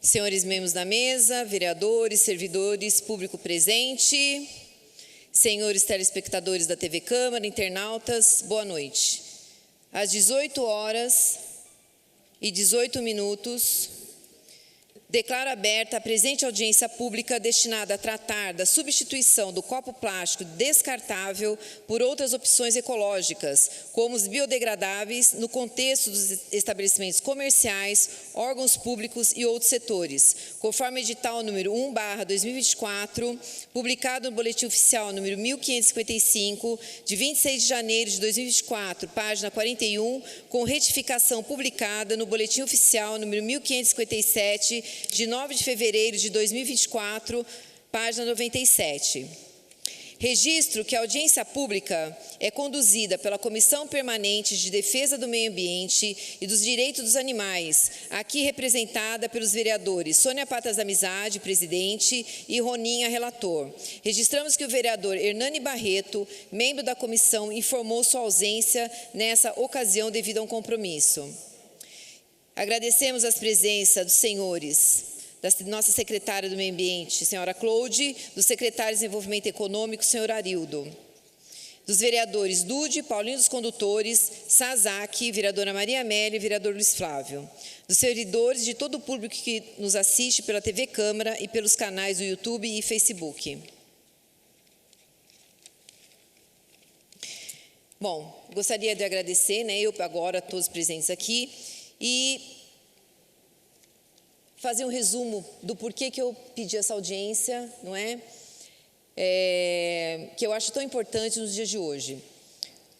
Senhores membros da mesa, vereadores, servidores, público presente, senhores telespectadores da TV Câmara, internautas, boa noite. Às 18h18, declaro aberta a presente audiência pública destinada a tratar da substituição do copo plástico descartável por outras opções ecológicas, como os biodegradáveis, no contexto dos estabelecimentos comerciais, órgãos públicos e outros setores, conforme edital número 1/2024, publicado no Boletim Oficial número 1555, de 26 de janeiro de 2024, página 41, com retificação publicada no Boletim Oficial número 1557, de 9 de fevereiro de 2024, página 97. Registro que a audiência pública é conduzida pela Comissão Permanente de Defesa do Meio Ambiente e dos Direitos dos Animais, aqui representada pelos vereadores Sônia Patas Amizade, presidente, e Roninha, relator. Registramos que o vereador Hernani Barreto, membro da comissão, informou sua ausência nessa ocasião devido a um compromisso. Agradecemos a presença dos senhores, da nossa secretária do Meio Ambiente, senhora Cloude, do secretário de Desenvolvimento Econômico, senhor Arildo, dos vereadores Dude, Paulinho dos Condutores, Sazaki, vereadora Maria Amélia e vereador Luiz Flávio, dos servidores de todo o público que nos assiste pela TV Câmara e pelos canais do YouTube e Facebook. Bom, gostaria de agradecer, eu agora, a todos presentes aqui, e fazer um resumo do porquê que eu pedi essa audiência, que eu acho tão importante nos dias de hoje.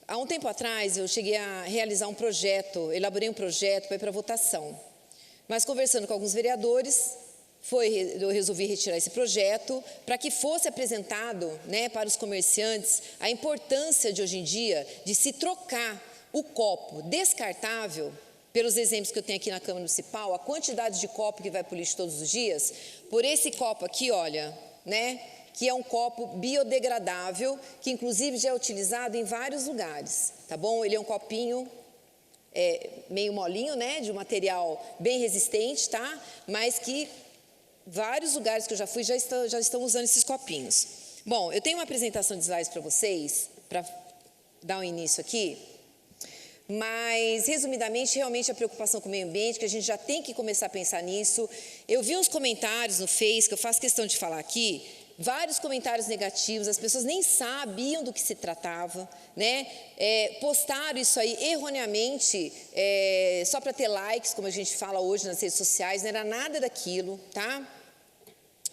Há um tempo atrás, eu cheguei a realizar um projeto, elaborei um projeto para ir para votação. Mas, conversando com alguns vereadores, eu resolvi retirar esse projeto para que fosse apresentado para os comerciantes a importância de, hoje em dia, de se trocar o copo descartável, pelos exemplos que eu tenho aqui na Câmara Municipal, a quantidade de copo que vai para o lixo todos os dias, por esse copo aqui, olha, que é um copo biodegradável, que inclusive já é utilizado em vários lugares, tá bom? Ele é um copinho meio molinho, de um material bem resistente, tá? Mas que vários lugares que eu já fui já estão usando esses copinhos. Bom, eu tenho uma apresentação de slides para vocês, para dar um início aqui. Mas, resumidamente, realmente a preocupação com o meio ambiente, que a gente já tem que começar a pensar nisso. Eu vi uns comentários no Face, que eu faço questão de falar aqui, vários comentários negativos, as pessoas nem sabiam do que se tratava, postaram isso aí erroneamente, só para ter likes, como a gente fala hoje nas redes sociais, não era nada daquilo, tá?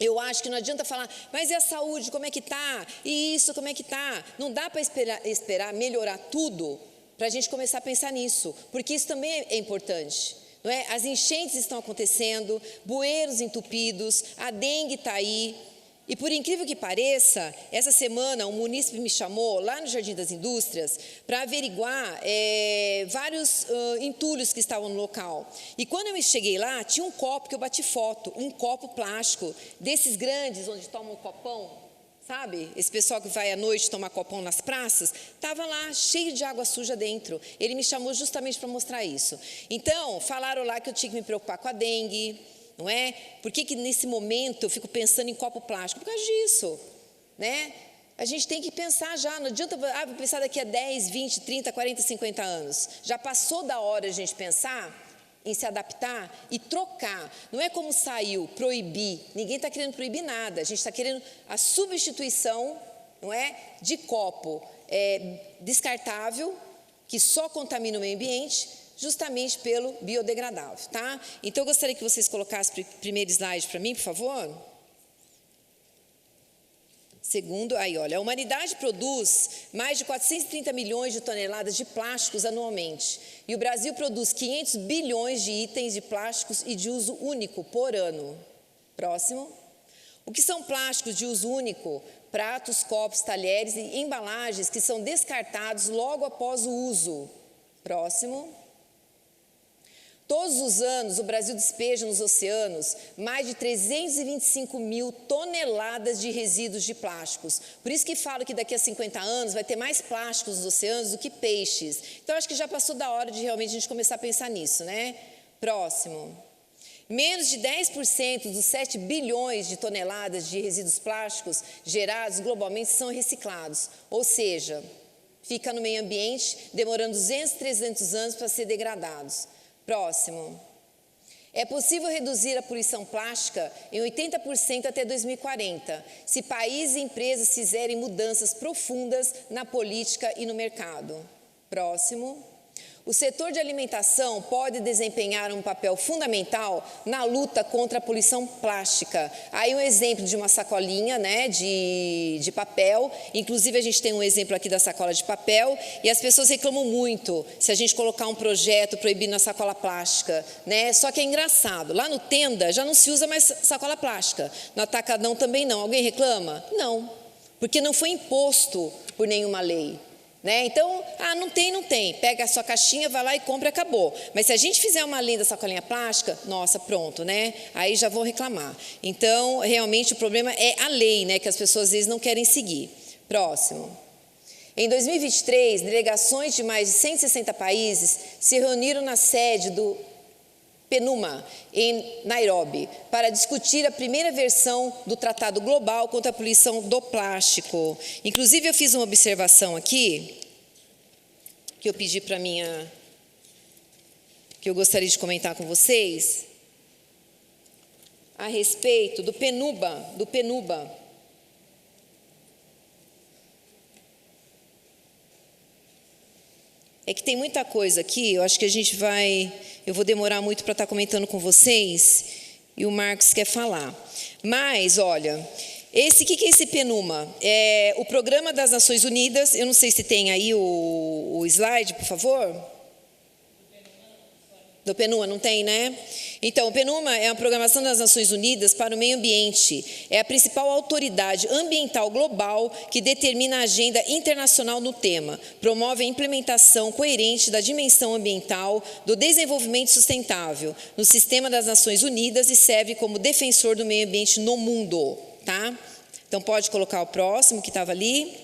Eu acho que não adianta falar, mas e a saúde, como é que tá? E isso, como é que tá? Não dá para esperar melhorar tudo, para a gente começar a pensar nisso, porque isso também é importante, As enchentes estão acontecendo, bueiros entupidos, a dengue está aí, e por incrível que pareça, essa semana um munícipe me chamou lá no Jardim das Indústrias para averiguar vários entulhos que estavam no local. E quando eu cheguei lá, tinha um copo que eu bati foto, um copo plástico, desses grandes, onde toma um copão, sabe? Esse pessoal que vai à noite tomar copão nas praças, estava lá cheio de água suja dentro. Ele me chamou justamente para mostrar isso. Então, falaram lá que eu tinha que me preocupar com a dengue, Por que nesse momento eu fico pensando em copo plástico? Por causa disso, A gente tem que pensar já, não adianta vou pensar daqui a 10, 20, 30, 40, 50 anos. Já passou da hora a gente pensar em se adaptar e trocar. Não é como saiu, proibir. Ninguém está querendo proibir nada. A gente está querendo a substituição, de copo descartável, que só contamina o meio ambiente, justamente pelo biodegradável, tá? Então, eu gostaria que vocês colocassem o primeiro slide para mim, por favor. Segundo, aí, olha, a humanidade produz mais de 430 milhões de toneladas de plásticos anualmente. E o Brasil produz 500 bilhões de itens de plásticos e de uso único por ano. Próximo. O que são plásticos de uso único? Pratos, copos, talheres e embalagens que são descartados logo após o uso. Próximo. Todos os anos, o Brasil despeja nos oceanos mais de 325 mil toneladas de resíduos de plásticos. Por isso que falo que daqui a 50 anos vai ter mais plásticos nos oceanos do que peixes. Então, acho que já passou da hora de realmente a gente começar a pensar nisso, Próximo. Menos de 10% dos 7 bilhões de toneladas de resíduos plásticos gerados globalmente são reciclados, ou seja, fica no meio ambiente, demorando 200, 300 anos para ser degradados. Próximo. É possível reduzir a poluição plástica em 80% até 2040, se países e empresas fizerem mudanças profundas na política e no mercado. Próximo. O setor de alimentação pode desempenhar um papel fundamental na luta contra a poluição plástica. Aí um exemplo de uma sacolinha, né, de papel, inclusive a gente tem um exemplo aqui da sacola de papel, e as pessoas reclamam muito se a gente colocar um projeto proibindo a sacola plástica, né? Só que é engraçado, lá no Tenda já não se usa mais sacola plástica, no Atacadão também não. Alguém reclama? Não, porque não foi imposto por nenhuma lei. Né? Então, não tem. Pega a sua caixinha, vai lá e compra e acabou. Mas se a gente fizer uma lei da sacolinha plástica, nossa, pronto, né? Aí já vou reclamar. Então, realmente o problema é a lei, né? Que as pessoas às vezes não querem seguir. Próximo. Em 2023, delegações de mais de 160 países se reuniram na sede do PNUMA, em Nairobi, para discutir a primeira versão do Tratado Global contra a Poluição do Plástico. Inclusive, eu fiz uma observação aqui, que eu pedi para que eu gostaria de comentar com vocês, a respeito do PNUMA. É que tem muita coisa aqui, eu acho que eu vou demorar muito para estar comentando com vocês, e o Marcos quer falar. Mas, olha, o que é esse PNUMA? É o Programa das Nações Unidas, eu não sei se tem aí o slide, por favor. Do PNUMA, não tem, né? Então, o PNUMA é a Programação das Nações Unidas para o Meio Ambiente. É a principal autoridade ambiental global que determina a agenda internacional no tema. Promove a implementação coerente da dimensão ambiental do desenvolvimento sustentável no sistema das Nações Unidas e serve como defensor do meio ambiente no mundo, tá? Então, pode colocar o próximo que estava ali.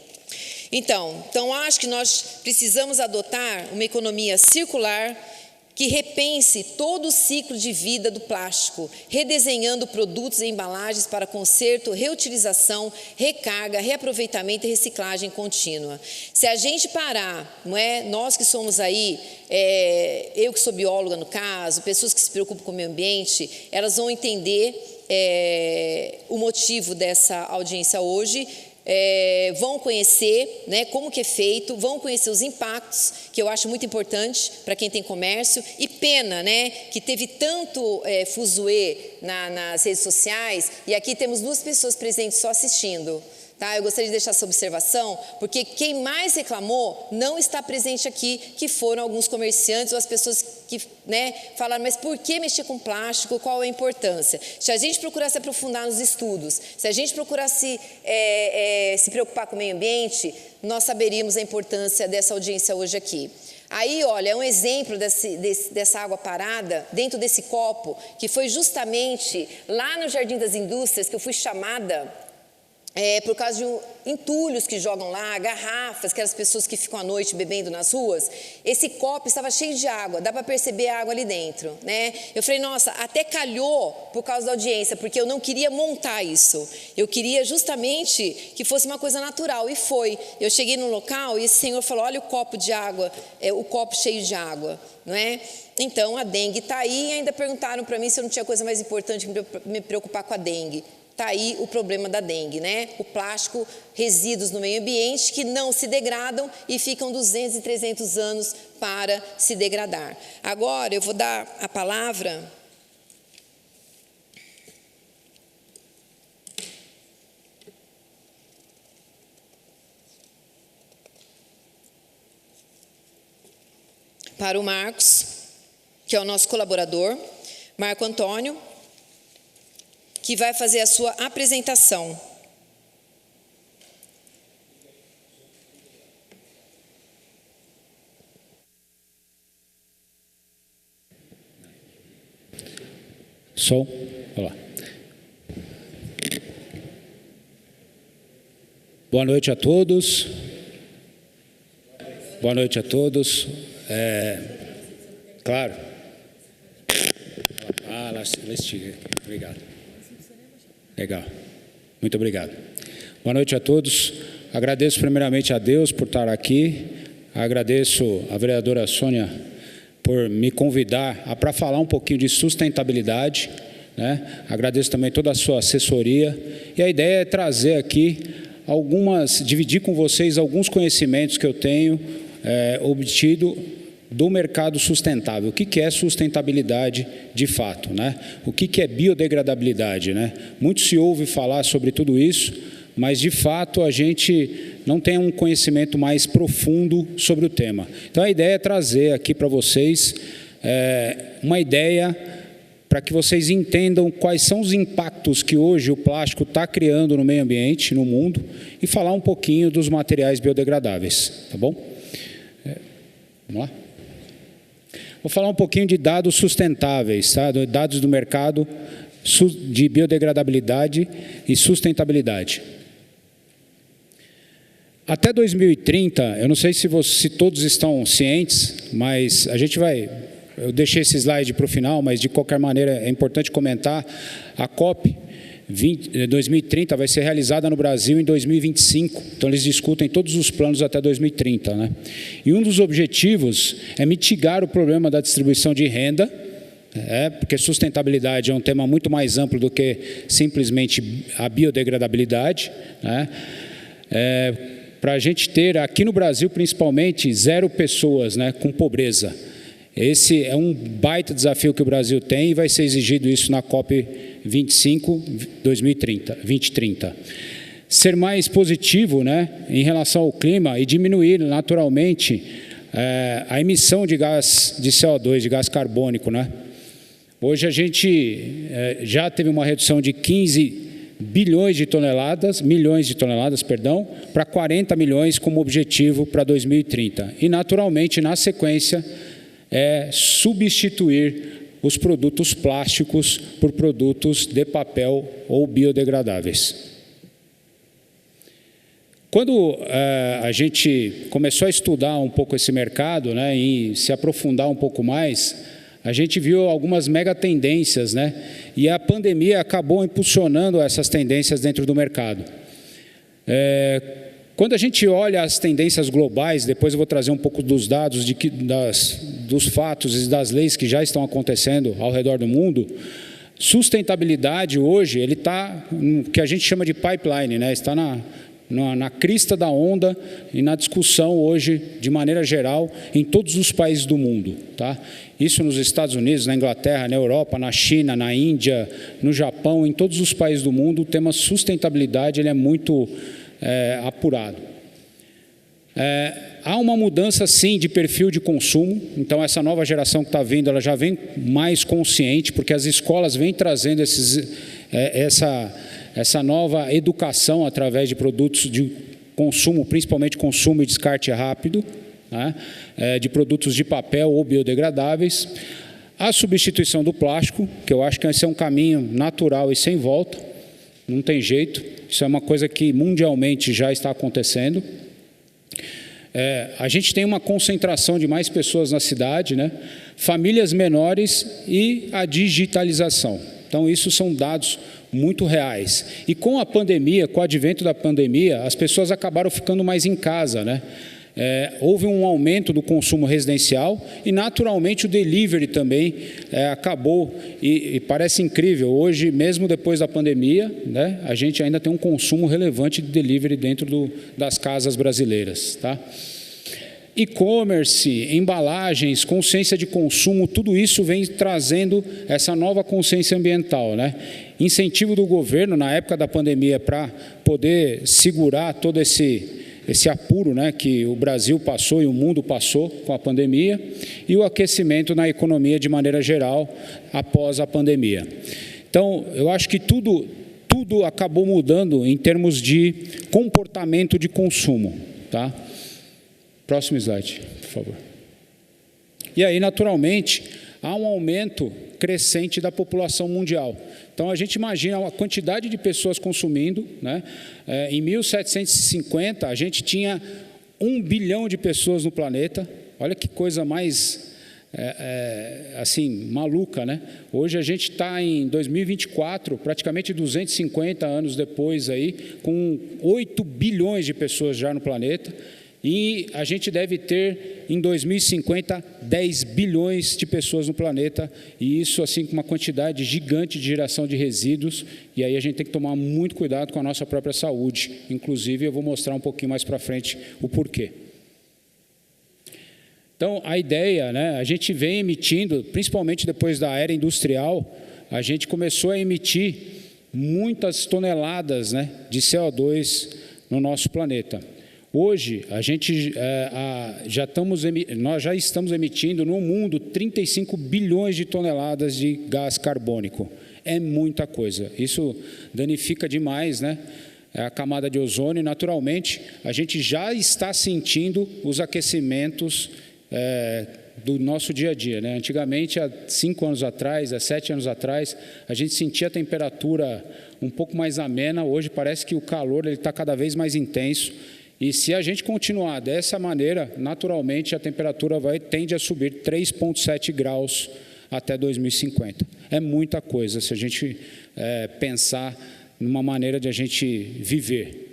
Então, acho que nós precisamos adotar uma economia circular que repense todo o ciclo de vida do plástico, redesenhando produtos e embalagens para conserto, reutilização, recarga, reaproveitamento e reciclagem contínua. Se a gente parar, não é? Nós que somos aí, eu que sou bióloga no caso, pessoas que se preocupam com o meio ambiente, elas vão entender o motivo dessa audiência hoje. Vão conhecer, né, como que é feito, vão conhecer os impactos, que eu acho muito importante para quem tem comércio, e pena, né, que teve tanto fuzuê nas redes sociais, e aqui temos 2 pessoas presentes só assistindo. Tá? Eu gostaria de deixar essa observação, porque quem mais reclamou não está presente aqui, que foram alguns comerciantes ou as pessoas que, né, falaram, mas por que mexer com plástico, qual é a importância? Se a gente procurar se aprofundar nos estudos, se a gente procurar se preocupar com o meio ambiente, nós saberíamos a importância dessa audiência hoje aqui. Aí, olha, é um exemplo dessa água parada dentro desse copo, que foi justamente lá no Jardim das Indústrias que eu fui chamada por causa de entulhos que jogam lá, garrafas, aquelas pessoas que ficam à noite bebendo nas ruas. Esse copo estava cheio de água, dá para perceber a água ali dentro, né? Eu falei, nossa, até calhou por causa da audiência, porque eu não queria montar isso. Eu queria justamente que fosse uma coisa natural, e foi. Eu cheguei no local e esse senhor falou, olha o copo de água, o copo cheio de água, não é? Então, a dengue está aí, e ainda perguntaram para mim se eu não tinha coisa mais importante que me preocupar com a dengue. Está aí o problema da dengue, né? O plástico, resíduos no meio ambiente que não se degradam e ficam 200 e 300 anos para se degradar. Agora eu vou dar a palavra para o Marcos, que é o nosso colaborador, Marco Antônio, que vai fazer a sua apresentação. Som? Olá. Boa noite a todos. Boa noite a todos. Claro. ela estiga. Obrigado. Legal. Muito obrigado. Boa noite a todos. Agradeço primeiramente a Deus por estar aqui. Agradeço a vereadora Sônia por me convidar para falar um pouquinho de sustentabilidade, né? Agradeço também toda a sua assessoria. E a ideia é trazer aqui dividir com vocês alguns conhecimentos que eu tenho obtido do mercado sustentável. O que é sustentabilidade de fato, né? O que é biodegradabilidade, né? Muito se ouve falar sobre tudo isso, mas de fato a gente não tem um conhecimento mais profundo sobre o tema. Então a ideia é trazer aqui para vocês uma ideia para que vocês entendam quais são os impactos que hoje o plástico está criando no meio ambiente, no mundo, e falar um pouquinho dos materiais biodegradáveis, tá bom? Vamos lá? Vou falar um pouquinho de dados sustentáveis, tá? Dados do mercado de biodegradabilidade e sustentabilidade. Até 2030, eu não sei se todos estão cientes, mas eu deixei esse slide para o final, mas de qualquer maneira é importante comentar, a COP 2030 vai ser realizada no Brasil em 2025, então eles discutem todos os planos até 2030, né? E um dos objetivos é mitigar o problema da distribuição de renda, porque sustentabilidade é um tema muito mais amplo do que simplesmente a biodegradabilidade, né? Para a gente ter aqui no Brasil principalmente 0 pessoas, né, com pobreza. Esse é um baita desafio que o Brasil tem e vai ser exigido isso na COP 25 2030. Ser mais positivo, né, em relação ao clima e diminuir naturalmente a emissão de gás de CO2, de gás carbônico, né? Hoje a gente já teve uma redução de 15 milhões de toneladas, para 40 milhões como objetivo para 2030. E naturalmente, na sequência, substituir os produtos plásticos por produtos de papel ou biodegradáveis. Quando a gente começou a estudar um pouco esse mercado, né, e se aprofundar um pouco mais, a gente viu algumas mega tendências, né, e a pandemia acabou impulsionando essas tendências dentro do mercado. Quando a gente olha as tendências globais, depois eu vou trazer um pouco dos dados, dos fatos e das leis que já estão acontecendo ao redor do mundo, sustentabilidade hoje, ele está no que a gente chama de pipeline, né? Está na crista da onda e na discussão hoje, de maneira geral, em todos os países do mundo, tá? Isso nos Estados Unidos, na Inglaterra, na Europa, na China, na Índia, no Japão, em todos os países do mundo, o tema sustentabilidade ele é muito apurado. Há uma mudança, sim, de perfil de consumo. Então, essa nova geração que está vindo, ela já vem mais consciente, porque as escolas vêm trazendo essa nova educação através de produtos de consumo, principalmente consumo e descarte rápido, né? De produtos de papel ou biodegradáveis. A substituição do plástico, que eu acho que esse é um caminho natural e sem volta, não tem jeito, isso é uma coisa que mundialmente já está acontecendo. A gente tem uma concentração de mais pessoas na cidade, né? Famílias menores e a digitalização. Então, isso são dados muito reais. E com a pandemia, com o advento da pandemia, as pessoas acabaram ficando mais em casa, né? Houve um aumento do consumo residencial e, naturalmente, o delivery também acabou. E parece incrível, hoje, mesmo depois da pandemia, né, a gente ainda tem um consumo relevante de delivery dentro das casas brasileiras, tá? E-commerce, embalagens, consciência de consumo, tudo isso vem trazendo essa nova consciência ambiental, né? Incentivo do governo, na época da pandemia, para poder segurar todo esse apuro, né, que o Brasil passou e o mundo passou com a pandemia, e o aquecimento na economia de maneira geral após a pandemia. Então, eu acho que tudo acabou mudando em termos de comportamento de consumo, tá? Próximo slide, por favor. E aí, naturalmente, há um aumento crescente da população mundial. Então, a gente imagina a quantidade de pessoas consumindo, né? Em 1750, a gente tinha 1 bilhão de pessoas no planeta. Olha que coisa mais assim, maluca, né? Hoje a gente está em 2024, praticamente 250 anos depois, aí, com 8 bilhões de pessoas já no planeta, e a gente deve ter, em 2050, 10 bilhões de pessoas no planeta, e isso, assim, com uma quantidade gigante de geração de resíduos, e aí a gente tem que tomar muito cuidado com a nossa própria saúde. Inclusive, eu vou mostrar um pouquinho mais para frente o porquê. Então, a ideia, né, a gente vem emitindo, principalmente depois da era industrial, a gente começou a emitir muitas toneladas, né, de CO2 no nosso planeta. Hoje, nós já estamos emitindo no mundo 35 bilhões de toneladas de gás carbônico. É muita coisa. Isso danifica demais, né, a camada de ozônio, e, naturalmente, a gente já está sentindo os aquecimentos do nosso dia a dia, né? Antigamente, há 5 anos atrás, há 7 anos atrás, a gente sentia a temperatura um pouco mais amena. Hoje parece que o calor está cada vez mais intenso, e se a gente continuar dessa maneira, naturalmente a temperatura tende a subir 3,7 graus até 2050. É muita coisa se a gente pensar numa maneira de a gente viver.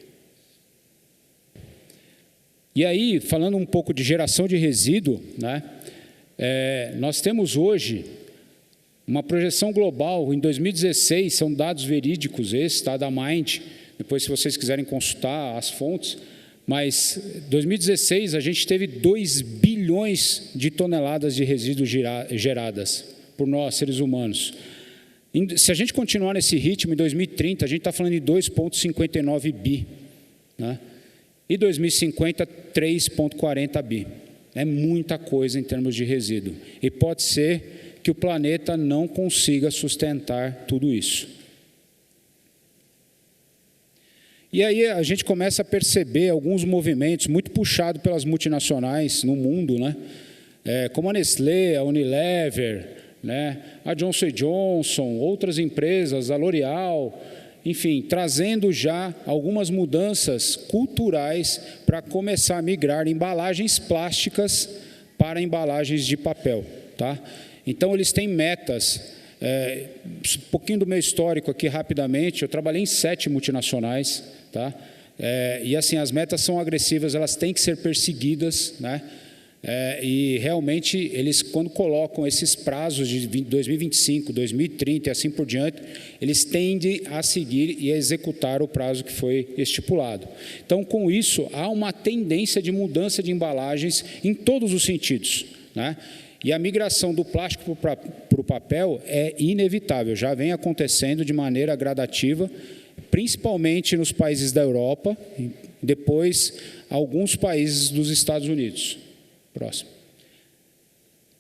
E aí, falando um pouco de geração de resíduo, né, nós temos hoje uma projeção global. Em 2016, são dados verídicos esses, tá, da Mind, depois se vocês quiserem consultar as fontes, mas em 2016 a gente teve 2 bilhões de toneladas de resíduos geradas por nós, seres humanos. Se a gente continuar nesse ritmo, em 2030, a gente está falando de 2,59 bi, né? E 2050, 3,40 bi. É muita coisa em termos de resíduo. E pode ser que o planeta não consiga sustentar tudo isso. E aí a gente começa a perceber alguns movimentos muito puxados pelas multinacionais no mundo, né? Como a Nestlé, a Unilever, né? A Johnson & Johnson, outras empresas, a L'Oréal, enfim, trazendo já algumas mudanças culturais para começar a migrar embalagens plásticas para embalagens de papel, tá? Então, eles têm metas. Um pouquinho do meu histórico aqui, rapidamente. Eu trabalhei em 7 multinacionais, tá? E, assim, as metas são agressivas, elas têm que ser perseguidas, né? E, realmente, eles, quando colocam esses prazos de 2025, 2030 e assim por diante, eles tendem a seguir e a executar o prazo que foi estipulado. Então, com isso, há uma tendência de mudança de embalagens em todos os sentidos, né? E a migração do plástico para o papel é inevitável, já vem acontecendo de maneira gradativa, principalmente nos países da Europa, depois alguns países dos Estados Unidos. Próximo.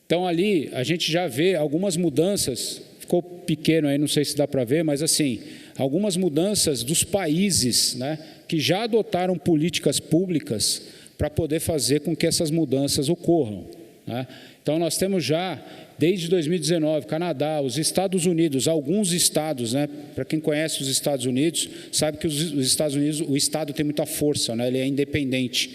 Então, ali, a gente já vê algumas mudanças, ficou pequeno aí, não sei se dá para ver, mas, assim, algumas mudanças dos países, né, que já adotaram políticas públicas para poder fazer com que essas mudanças ocorram, né? Então, nós temos já, desde 2019, Canadá, os Estados Unidos, alguns estados, né? Para quem conhece os Estados Unidos, sabe que os Estados Unidos, o Estado tem muita força, né? Ele é independente.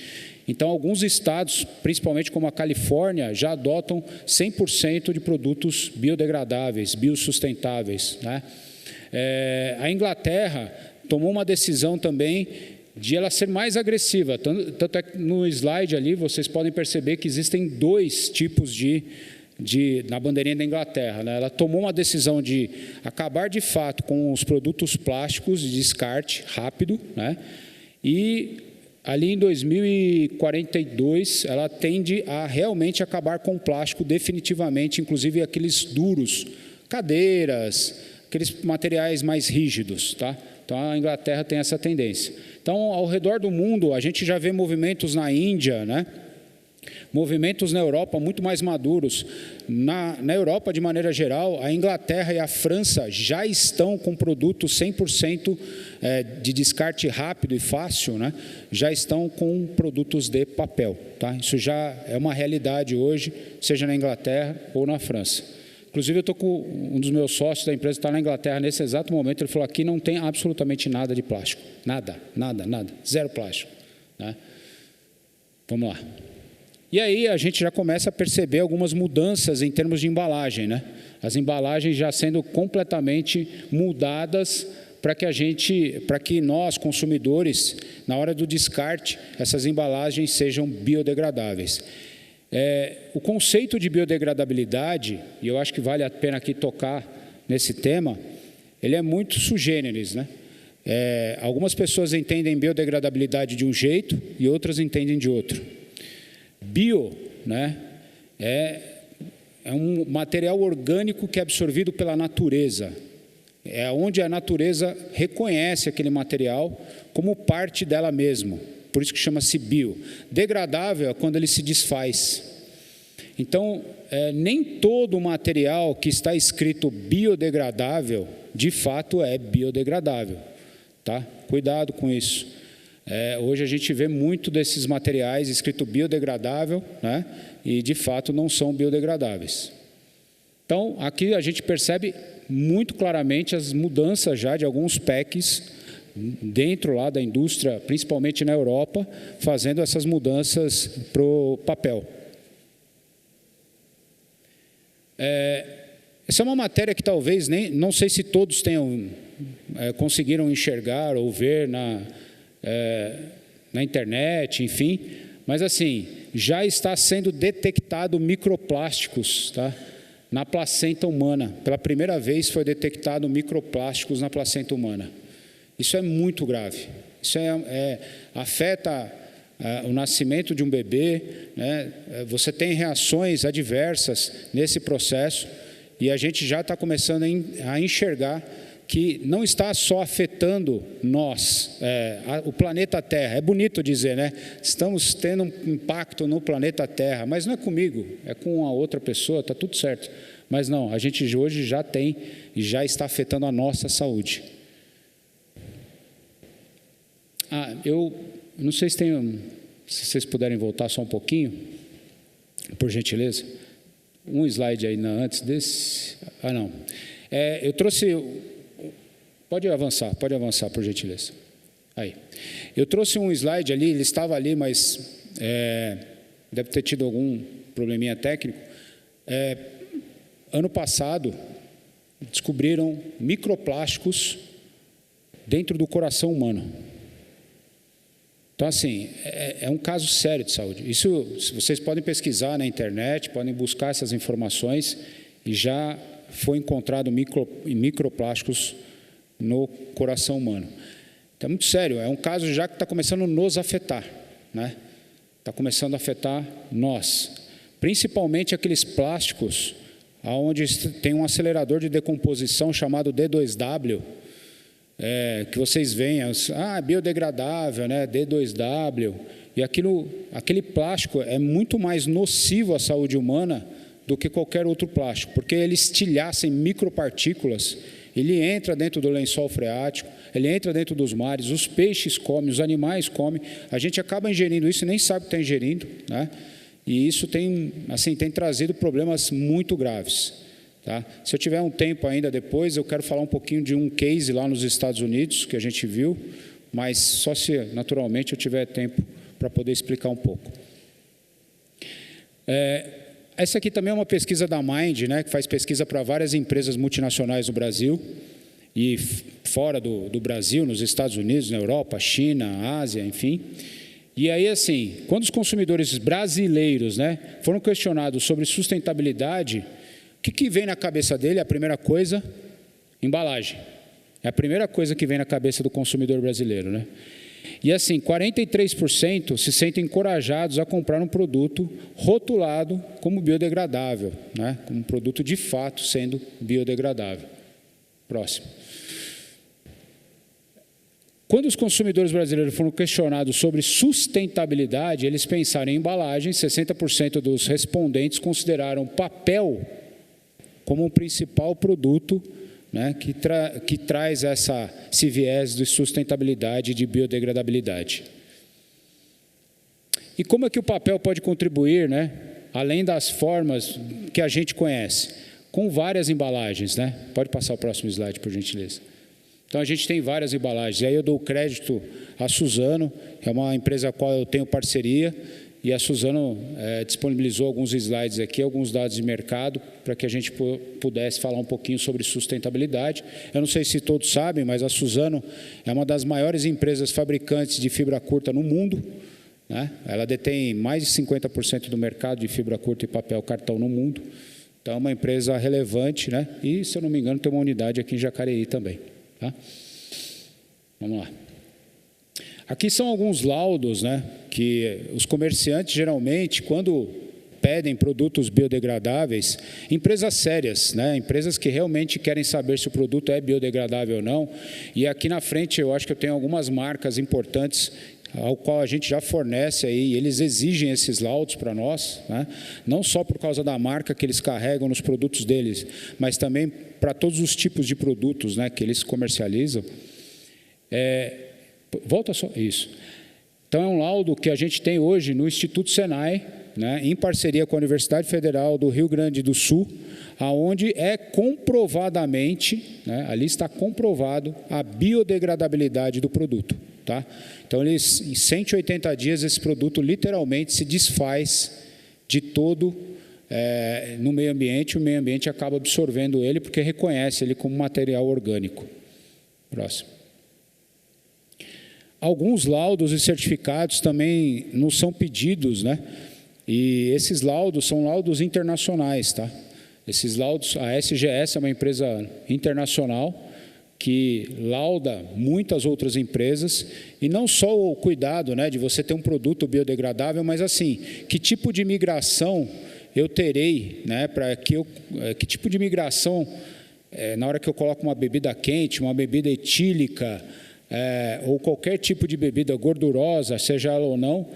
Então, alguns estados, principalmente como a Califórnia, já adotam 100% de produtos biodegradáveis, biossustentáveis, né? A Inglaterra tomou uma decisão também de ela ser mais agressiva. Tanto é que no slide ali, vocês podem perceber que existem 2 tipos na bandeirinha da Inglaterra, né? Ela tomou uma decisão de acabar de fato com os produtos plásticos de descarte rápido, né? E ali em 2042, ela tende a realmente acabar com o plástico definitivamente, inclusive aqueles duros, cadeiras, aqueles materiais mais rígidos, tá? Então, a Inglaterra tem essa tendência. Então, ao redor do mundo, a gente já vê movimentos na Índia, né? Movimentos na Europa muito mais maduros. Na Europa, de maneira geral, a Inglaterra e a França já estão com produtos 100% de descarte rápido e fácil, né? Já estão com produtos de papel, tá? Isso já é uma realidade hoje, seja na Inglaterra ou na França. Inclusive, eu estou com um dos meus sócios da empresa, está na Inglaterra nesse exato momento, ele falou, aqui não tem absolutamente nada de plástico. Nada, nada, nada. Zero plástico, né? Vamos lá. E aí a gente já começa a perceber algumas mudanças em termos de embalagem, né? As embalagens já sendo completamente mudadas para que nós, consumidores, na hora do descarte, essas embalagens sejam biodegradáveis. O conceito de biodegradabilidade, e eu acho que vale a pena aqui tocar nesse tema, ele é muito sui generis, né? Algumas pessoas entendem biodegradabilidade de um jeito e outras entendem de outro. Bio, né, é um material orgânico que é absorvido pela natureza. É onde a natureza reconhece aquele material como parte dela mesma. Por isso que chama-se bio. Degradável é quando ele se desfaz. Então, nem todo material que está escrito biodegradável, de fato é biodegradável. Tá? Cuidado com isso. Hoje a gente vê muito desses materiais escrito biodegradável, né? E de fato não são biodegradáveis. Então, aqui a gente percebe muito claramente as mudanças já de alguns PECs dentro lá da indústria, principalmente na Europa, fazendo essas mudanças para o papel. Essa é uma matéria que talvez não sei se todos conseguiram enxergar ou ver na internet, enfim, mas assim, já está sendo detectado microplásticos, tá? Na placenta humana. Pela primeira vez foi detectado microplásticos na placenta humana. Isso é muito grave. Isso afeta o nascimento de um bebê, né? Você tem reações adversas nesse processo e a gente já está começando a enxergar que não está só afetando nós, o planeta Terra. É bonito dizer, né? Estamos tendo um impacto no planeta Terra, mas não é comigo, é com a outra pessoa, está tudo certo. Mas não, a gente hoje já tem e já está afetando a nossa saúde. Eu não sei se vocês puderem voltar só um pouquinho, por gentileza. Um slide aí antes desse. Não. Eu trouxe... Pode avançar, por gentileza. Aí. Eu trouxe um slide ali, ele estava ali, mas deve ter tido algum probleminha técnico. Ano passado, descobriram microplásticos dentro do coração humano. Então, assim, é um caso sério de saúde. Isso, vocês podem pesquisar na internet, podem buscar essas informações, e já foi encontrado microplásticos no coração humano. Então, é muito sério, é um caso já que está começando a nos afetar, né? Está começando a afetar nós, principalmente aqueles plásticos onde tem um acelerador de decomposição chamado D2W, que vocês veem, biodegradável, né? D2W, e aquele plástico é muito mais nocivo à saúde humana do que qualquer outro plástico, porque ele estilhaça em micropartículas. Ele entra dentro do lençol freático, ele entra dentro dos mares, os peixes comem, os animais comem, a gente acaba ingerindo isso e nem sabe que está ingerindo, né? E isso tem trazido problemas muito graves. Tá? Se eu tiver um tempo ainda depois, eu quero falar um pouquinho de um case lá nos Estados Unidos, que a gente viu, mas só se naturalmente eu tiver tempo para poder explicar um pouco. Essa aqui também é uma pesquisa da Mind, né, que faz pesquisa para várias empresas multinacionais no Brasil e fora do Brasil, nos Estados Unidos, na Europa, China, Ásia, enfim. E aí, assim, quando os consumidores brasileiros, né, foram questionados sobre sustentabilidade, o que vem na cabeça dele? A primeira coisa, embalagem. É a primeira coisa que vem na cabeça do consumidor brasileiro, né? E assim, 43% se sentem encorajados a comprar um produto rotulado como biodegradável, né? Como um produto de fato sendo biodegradável. Próximo. Quando os consumidores brasileiros foram questionados sobre sustentabilidade, eles pensaram em embalagem. 60% dos respondentes consideraram papel como o principal produto, né, que traz esse viés de sustentabilidade e de biodegradabilidade. E como é que o papel pode contribuir, né, além das formas que a gente conhece? Com várias embalagens, né? Pode passar o próximo slide, por gentileza. Então, a gente tem várias embalagens. E aí eu dou crédito a Suzano, que é uma empresa com a qual eu tenho parceria, e a Suzano disponibilizou alguns slides aqui, alguns dados de mercado, para que a gente pudesse falar um pouquinho sobre sustentabilidade. Eu não sei se todos sabem, mas a Suzano é uma das maiores empresas fabricantes de fibra curta no mundo, né? Ela detém mais de 50% do mercado de fibra curta e papel cartão no mundo. Então, é uma empresa relevante, né? E, se eu não me engano, tem uma unidade aqui em Jacareí também. Tá? Vamos lá. Aqui são alguns laudos, né, que os comerciantes, geralmente, quando pedem produtos biodegradáveis, empresas sérias, né, empresas que realmente querem saber se o produto é biodegradável ou não. E aqui na frente eu acho que eu tenho algumas marcas importantes ao qual a gente já fornece aí, eles exigem esses laudos para nós, né? Não só por causa da marca que eles carregam nos produtos deles, mas também para todos os tipos de produtos, né, que eles comercializam. Volta só, isso. Então, é um laudo que a gente tem hoje no Instituto Senai, né, em parceria com a Universidade Federal do Rio Grande do Sul, aonde é comprovadamente, né, ali está comprovado a biodegradabilidade do produto. Tá? Então, em 180 dias, esse produto literalmente se desfaz de todo no meio ambiente, o meio ambiente acaba absorvendo ele, porque reconhece ele como material orgânico. Próximo. Alguns laudos e certificados também nos são pedidos, né? E esses laudos são laudos internacionais, tá? Esses laudos, a SGS é uma empresa internacional, que lauda muitas outras empresas, e não só o cuidado, né, de você ter um produto biodegradável, mas assim, que tipo de migração eu terei, né, que tipo de migração, na hora que eu coloco uma bebida quente, uma bebida etílica, ou qualquer tipo de bebida gordurosa, seja ela ou não,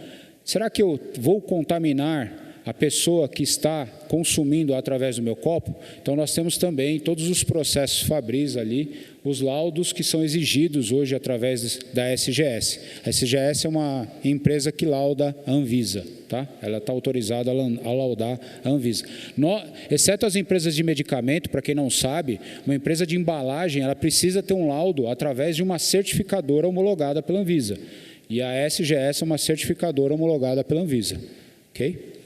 será que eu vou contaminar a pessoa que está consumindo através do meu copo? Então, nós temos também todos os processos Fabris ali, os laudos que são exigidos hoje através da SGS. A SGS é uma empresa que lauda a Anvisa, tá? Ela está autorizada a laudar a Anvisa. Exceto as empresas de medicamento, para quem não sabe, uma empresa de embalagem, ela precisa ter um laudo através de uma certificadora homologada pela Anvisa. E a SGS é uma certificadora homologada pela Anvisa. Ok?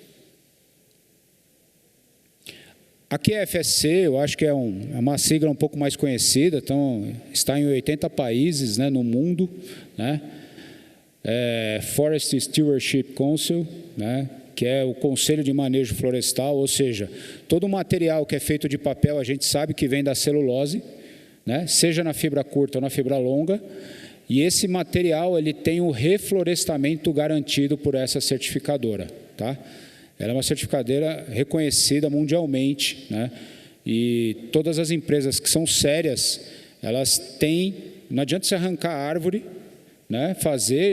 Aqui é FSC, eu acho que é uma sigla um pouco mais conhecida, então está em 80 países, né, no mundo, né? Forest Stewardship Council, né, que é o Conselho de Manejo Florestal, ou seja, todo o material que é feito de papel, a gente sabe que vem da celulose, né, seja na fibra curta ou na fibra longa, e esse material ele tem o reflorestamento garantido por essa certificadora, tá? Ela é uma certificadora reconhecida mundialmente, né? E todas as empresas que são sérias, elas têm, não adianta você arrancar a árvore, né?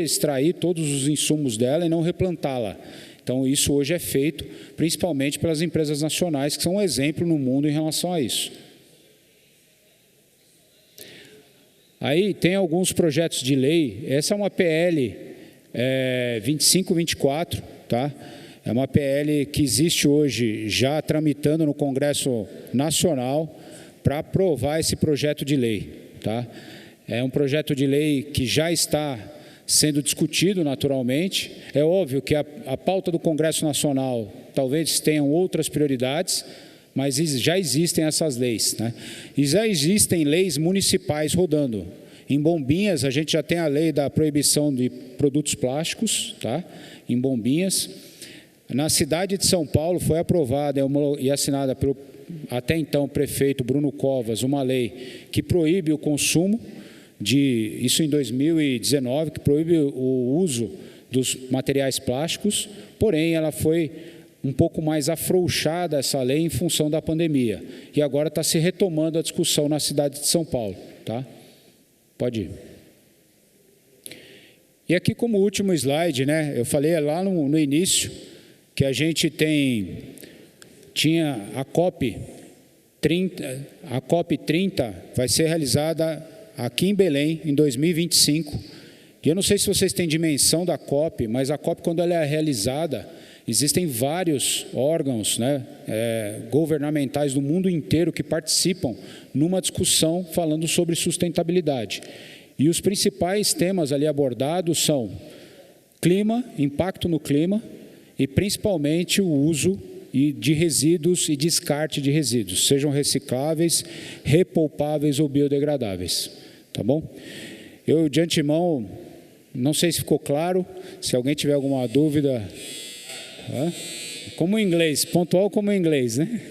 Extrair todos os insumos dela e não replantá-la. Então, isso hoje é feito principalmente pelas empresas nacionais, que são um exemplo no mundo em relação a isso. Aí tem alguns projetos de lei, essa é uma PL 2524, tá? É uma PL que existe hoje, já tramitando no Congresso Nacional, para aprovar esse projeto de lei. Tá? É um projeto de lei que já está sendo discutido naturalmente. É óbvio que a pauta do Congresso Nacional talvez tenham outras prioridades, mas já existem essas leis. Né? E já existem leis municipais rodando. Em Bombinhas, a gente já tem a lei da proibição de produtos plásticos, tá? Em Bombinhas. Na cidade de São Paulo foi aprovada e assinada pelo, até então, prefeito Bruno Covas, uma lei que proíbe o consumo, isso em 2019, que proíbe o uso dos materiais plásticos, porém ela foi um pouco mais afrouxada, essa lei, em função da pandemia. E agora está se retomando a discussão na cidade de São Paulo. Tá? Pode ir. E aqui, como último slide, né, eu falei lá no início, que a gente tinha a COP 30 vai ser realizada aqui em Belém, em 2025. E eu não sei se vocês têm dimensão da COP, mas a COP, quando ela é realizada, existem vários órgãos, né, governamentais do mundo inteiro que participam numa discussão falando sobre sustentabilidade. E os principais temas ali abordados são clima, impacto no clima, e principalmente o uso de resíduos e descarte de resíduos, sejam recicláveis, repolpáveis ou biodegradáveis. Tá bom? Eu, de antemão, não sei se ficou claro, se alguém tiver alguma dúvida, como em inglês, pontual como em inglês, né?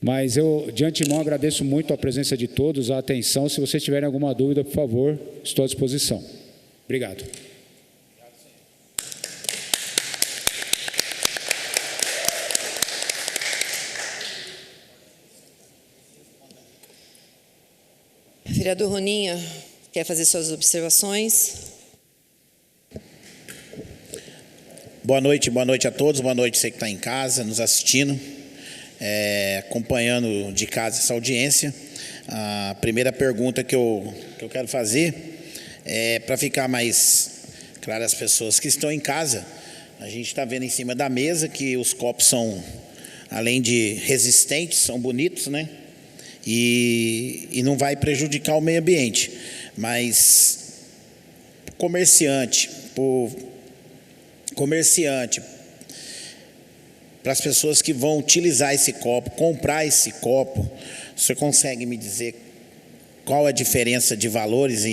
Mas eu, de antemão, agradeço muito a presença de todos, a atenção. Se vocês tiverem alguma dúvida, por favor, estou à disposição. Obrigado. Vereador Roninha, quer fazer suas observações? Boa noite a todos, boa noite você que está em casa, nos assistindo, acompanhando de casa essa audiência. A primeira pergunta que eu quero fazer é para ficar mais claro às pessoas que estão em casa. A gente está vendo em cima da mesa que os copos são, além de resistentes, são bonitos, né? E não vai prejudicar o meio ambiente, mas comerciante, para as pessoas que vão utilizar esse copo, comprar esse copo, você consegue me dizer qual a diferença de valores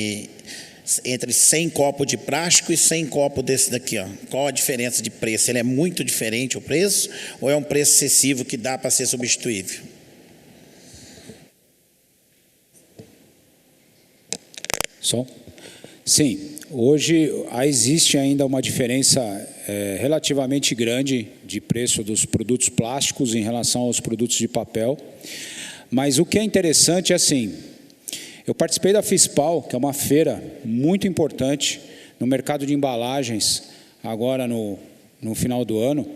entre 100 copos de plástico e 100 copos desse daqui, ó? Qual a diferença de preço? Ele é muito diferente o preço ou é um preço excessivo que dá para ser substituível? Sim, hoje existe ainda uma diferença relativamente grande de preço dos produtos plásticos em relação aos produtos de papel, mas o que é interessante é assim, eu participei da FISPAL, que é uma feira muito importante no mercado de embalagens, agora no final do ano,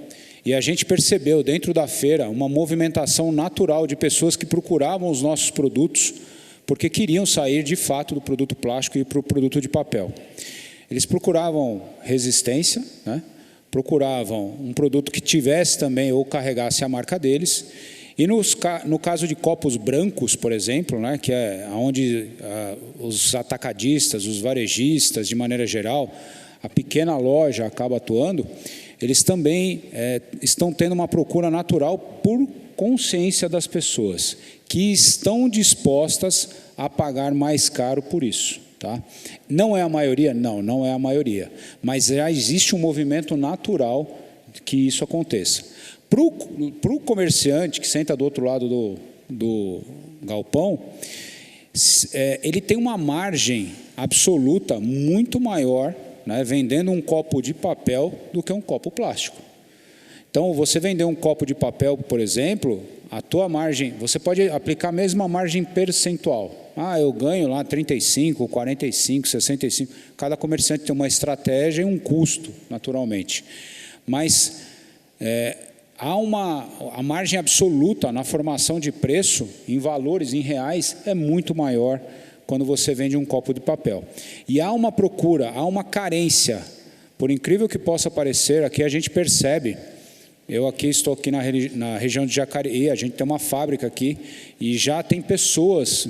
e a gente percebeu dentro da feira uma movimentação natural de pessoas que procuravam os nossos produtos porque queriam sair, de fato, do produto plástico e para o produto de papel. Eles procuravam resistência, né? Procuravam um produto que tivesse também ou carregasse a marca deles. E no caso de copos brancos, por exemplo, né, que é onde os atacadistas, os varejistas, de maneira geral, a pequena loja acaba atuando, eles também estão tendo uma procura natural por consciência das pessoas, que estão dispostas a pagar mais caro por isso. Tá? Não é a maioria? Não é a maioria. Mas já existe um movimento natural que isso aconteça. Para o comerciante que senta do outro lado do galpão, ele tem uma margem absoluta muito maior, né, vendendo um copo de papel do que um copo plástico. Então, você vender um copo de papel, por exemplo, a tua margem, você pode aplicar a mesma margem percentual. Eu ganho lá 35, 45, 65. Cada comerciante tem uma estratégia e um custo, naturalmente. Mas a margem absoluta na formação de preço, em valores, em reais, é muito maior quando você vende um copo de papel. E há uma procura, há uma carência. Por incrível que possa parecer, aqui a gente percebe. Eu estou aqui na região de Jacareí, a gente tem uma fábrica aqui e já tem pessoas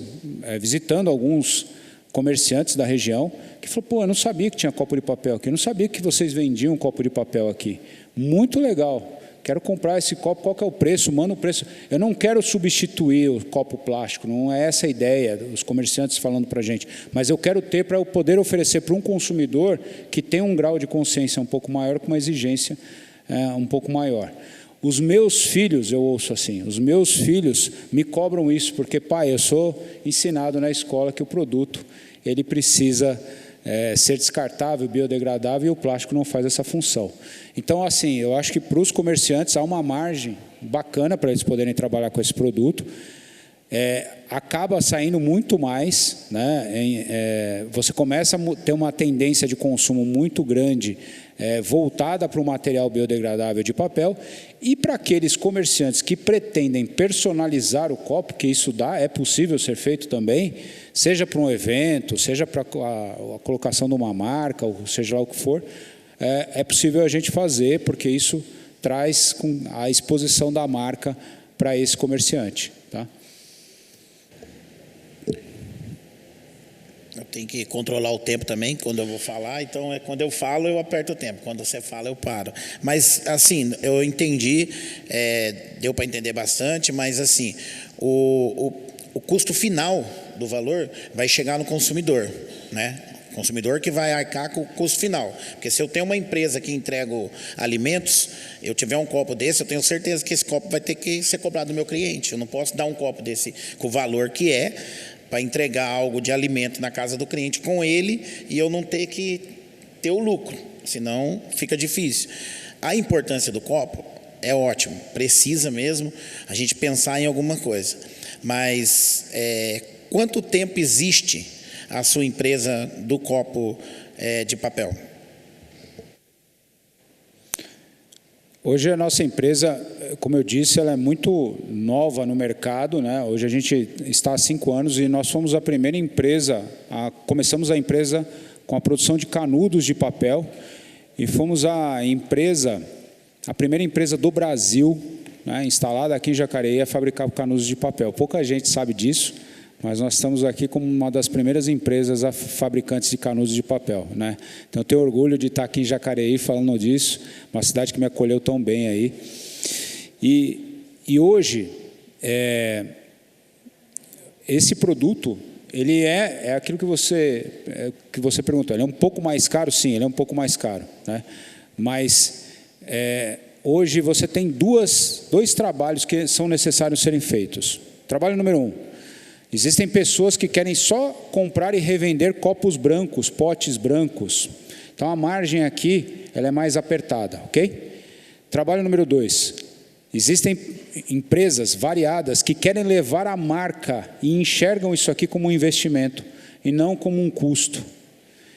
visitando alguns comerciantes da região que falaram, eu não sabia que tinha copo de papel aqui, eu não sabia que vocês vendiam copo de papel aqui. Muito legal, quero comprar esse copo, qual que é o preço? Manda o preço. Eu não quero substituir o copo plástico, não é essa a ideia, os comerciantes falando para a gente, mas eu quero ter para eu poder oferecer para um consumidor que tem um grau de consciência um pouco maior, com uma exigência um pouco maior. Os meus filhos, eu ouço assim, os meus filhos me cobram isso, porque, pai, eu sou ensinado na escola que o produto, ele precisa ser descartável, biodegradável, e o plástico não faz essa função. Então, assim, eu acho que para os comerciantes há uma margem bacana para eles poderem trabalhar com esse produto, acaba saindo muito mais, né? Você começa a ter uma tendência de consumo muito grande, voltada para o material biodegradável de papel, e para aqueles comerciantes que pretendem personalizar o copo, que isso é possível ser feito também, seja para um evento, seja para a colocação de uma marca, ou seja lá o que for, é possível a gente fazer, porque isso traz a exposição da marca para esse comerciante. Tá? Eu tenho que controlar o tempo também, quando eu vou falar. Então, quando eu falo, eu aperto o tempo. Quando você fala, eu paro. Mas, assim, eu entendi, deu para entender bastante, mas, assim, o custo final do valor vai chegar no consumidor, né? O consumidor que vai arcar com o custo final. Porque se eu tenho uma empresa que entrega alimentos, eu tiver um copo desse, eu tenho certeza que esse copo vai ter que ser cobrado do meu cliente. Eu não posso dar um copo desse com o valor que é, para entregar algo de alimento na casa do cliente com ele e eu não ter que ter o lucro, senão fica difícil. A importância do copo é ótimo, precisa mesmo a gente pensar em alguma coisa. Mas quanto tempo existe a sua empresa do copo de papel? Hoje a nossa empresa, como eu disse, ela é muito nova no mercado, né? Hoje a gente está há 5 anos e nós fomos a primeira empresa, começamos a empresa com a produção de canudos de papel e fomos a primeira empresa do Brasil, né, instalada aqui em Jacareí, a fabricar canudos de papel. Pouca gente sabe disso, mas nós estamos aqui como uma das primeiras empresas fabricantes de canudos de papel, né? Então, eu tenho orgulho de estar aqui em Jacareí falando disso, uma cidade que me acolheu tão bem aí. E hoje, esse produto, ele é aquilo que você perguntou, ele é um pouco mais caro? Sim, ele é um pouco mais caro, né? Mas hoje você tem dois trabalhos que são necessários serem feitos. Trabalho número 1. Existem pessoas que querem só comprar e revender copos brancos, potes brancos. Então, a margem aqui ela é mais apertada, ok? Trabalho número 2. Existem empresas variadas que querem levar a marca e enxergam isso aqui como um investimento e não como um custo.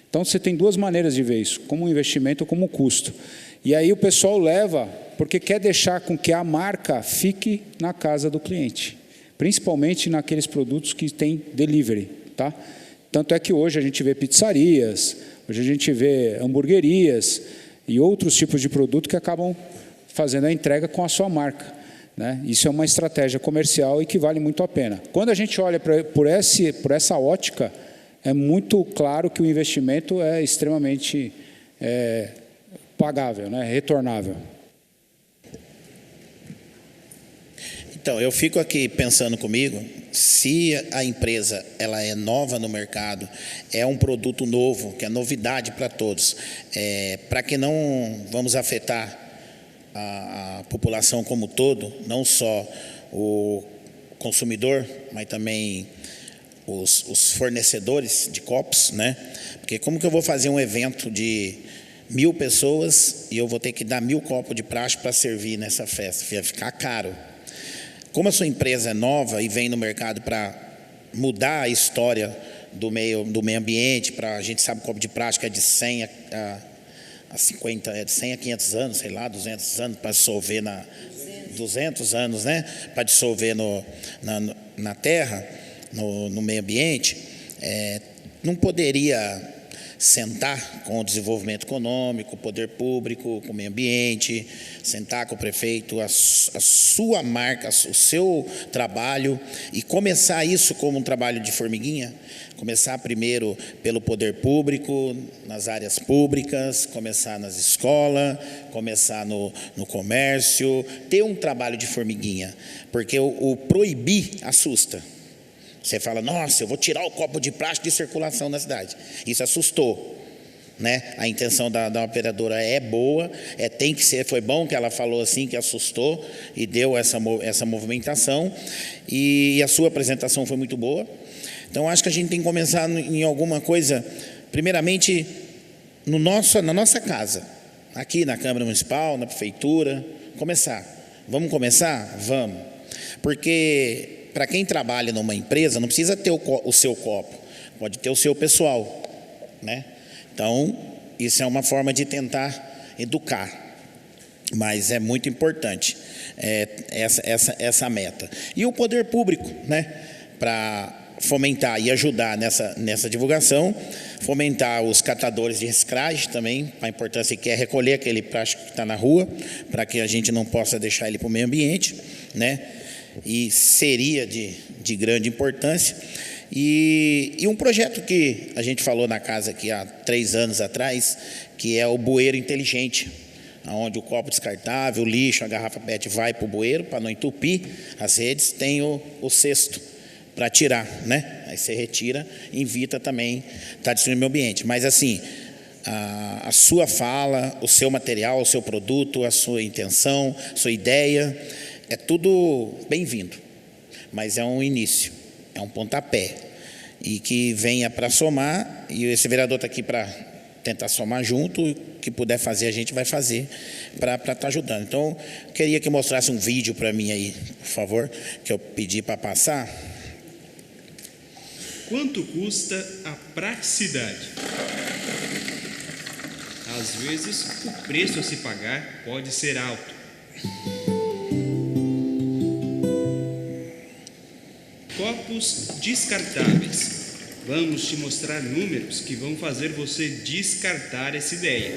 Então, você tem 2 maneiras de ver isso, como um investimento ou como um custo. E aí o pessoal leva porque quer deixar com que a marca fique na casa do cliente, principalmente naqueles produtos que tem delivery, tá? Tanto é que hoje a gente vê pizzarias, hoje a gente vê hamburguerias e outros tipos de produto que acabam fazendo a entrega com a sua marca, né? Isso é uma estratégia comercial e que vale muito a pena. Quando a gente olha por essa ótica, é muito claro que o investimento é extremamente pagável, né? Retornável. Então, eu fico aqui pensando comigo, se a empresa ela é nova no mercado, é um produto novo, que é novidade para todos, para que não vamos afetar a população como um todo, não só o consumidor, mas também os fornecedores de copos, né? Porque como que eu vou fazer um evento de 1.000 pessoas e eu vou ter que dar 1.000 copos de plástico para servir nessa festa? Vai ficar caro. Como a sua empresa é nova e vem no mercado para mudar a história do meio ambiente, a gente sabe que o copo de plástico é de 100 a 50, de 100 a 500 anos, sei lá, 200 anos para dissolver 200 anos, né? Para dissolver na terra, no meio ambiente, não poderia sentar com o desenvolvimento econômico, o poder público, com o meio ambiente, sentar com o prefeito, a sua marca, o seu trabalho e começar isso como um trabalho de formiguinha? Começar primeiro pelo poder público, nas áreas públicas, começar nas escolas, começar no comércio, ter um trabalho de formiguinha, porque o proibir assusta. Você fala, nossa, eu vou tirar o copo de plástico de circulação na cidade. Isso assustou, né? A intenção da operadora é boa, tem que ser, foi bom que ela falou assim, que assustou e deu essa movimentação. E a sua apresentação foi muito boa. Então, acho que a gente tem que começar em alguma coisa, primeiramente, na nossa casa, aqui na Câmara Municipal, na Prefeitura, começar. Vamos começar? Vamos. Porque para quem trabalha numa empresa, não precisa ter o seu copo, pode ter o seu pessoal, né? Então, isso é uma forma de tentar educar, mas é muito importante essa meta. E o poder público, né? Para fomentar e ajudar nessa divulgação, fomentar os catadores de reciclagem também, a importância que é recolher aquele plástico que está na rua, para que a gente não possa deixar ele para o meio ambiente, né? E seria de grande importância. E um projeto que a gente falou na casa aqui há 3 anos atrás, que é o bueiro inteligente, onde o copo descartável, o lixo, a garrafa PET vai para o bueiro, para não entupir as redes, tem o cesto para tirar, né? Aí você retira, evita também estar destruindo o meio ambiente. Mas assim, a sua fala, o seu material, o seu produto, a sua intenção, a sua ideia, é tudo bem-vindo. Mas é um início, é um pontapé. E que venha para somar, e esse vereador está aqui para tentar somar junto, o que puder fazer a gente vai fazer para estar ajudando. Então, eu queria que mostrasse um vídeo para mim aí, por favor, que eu pedi para passar. Quanto custa a praticidade? Às vezes, o preço a se pagar pode ser alto. Copos descartáveis. Vamos te mostrar números que vão fazer você descartar essa ideia.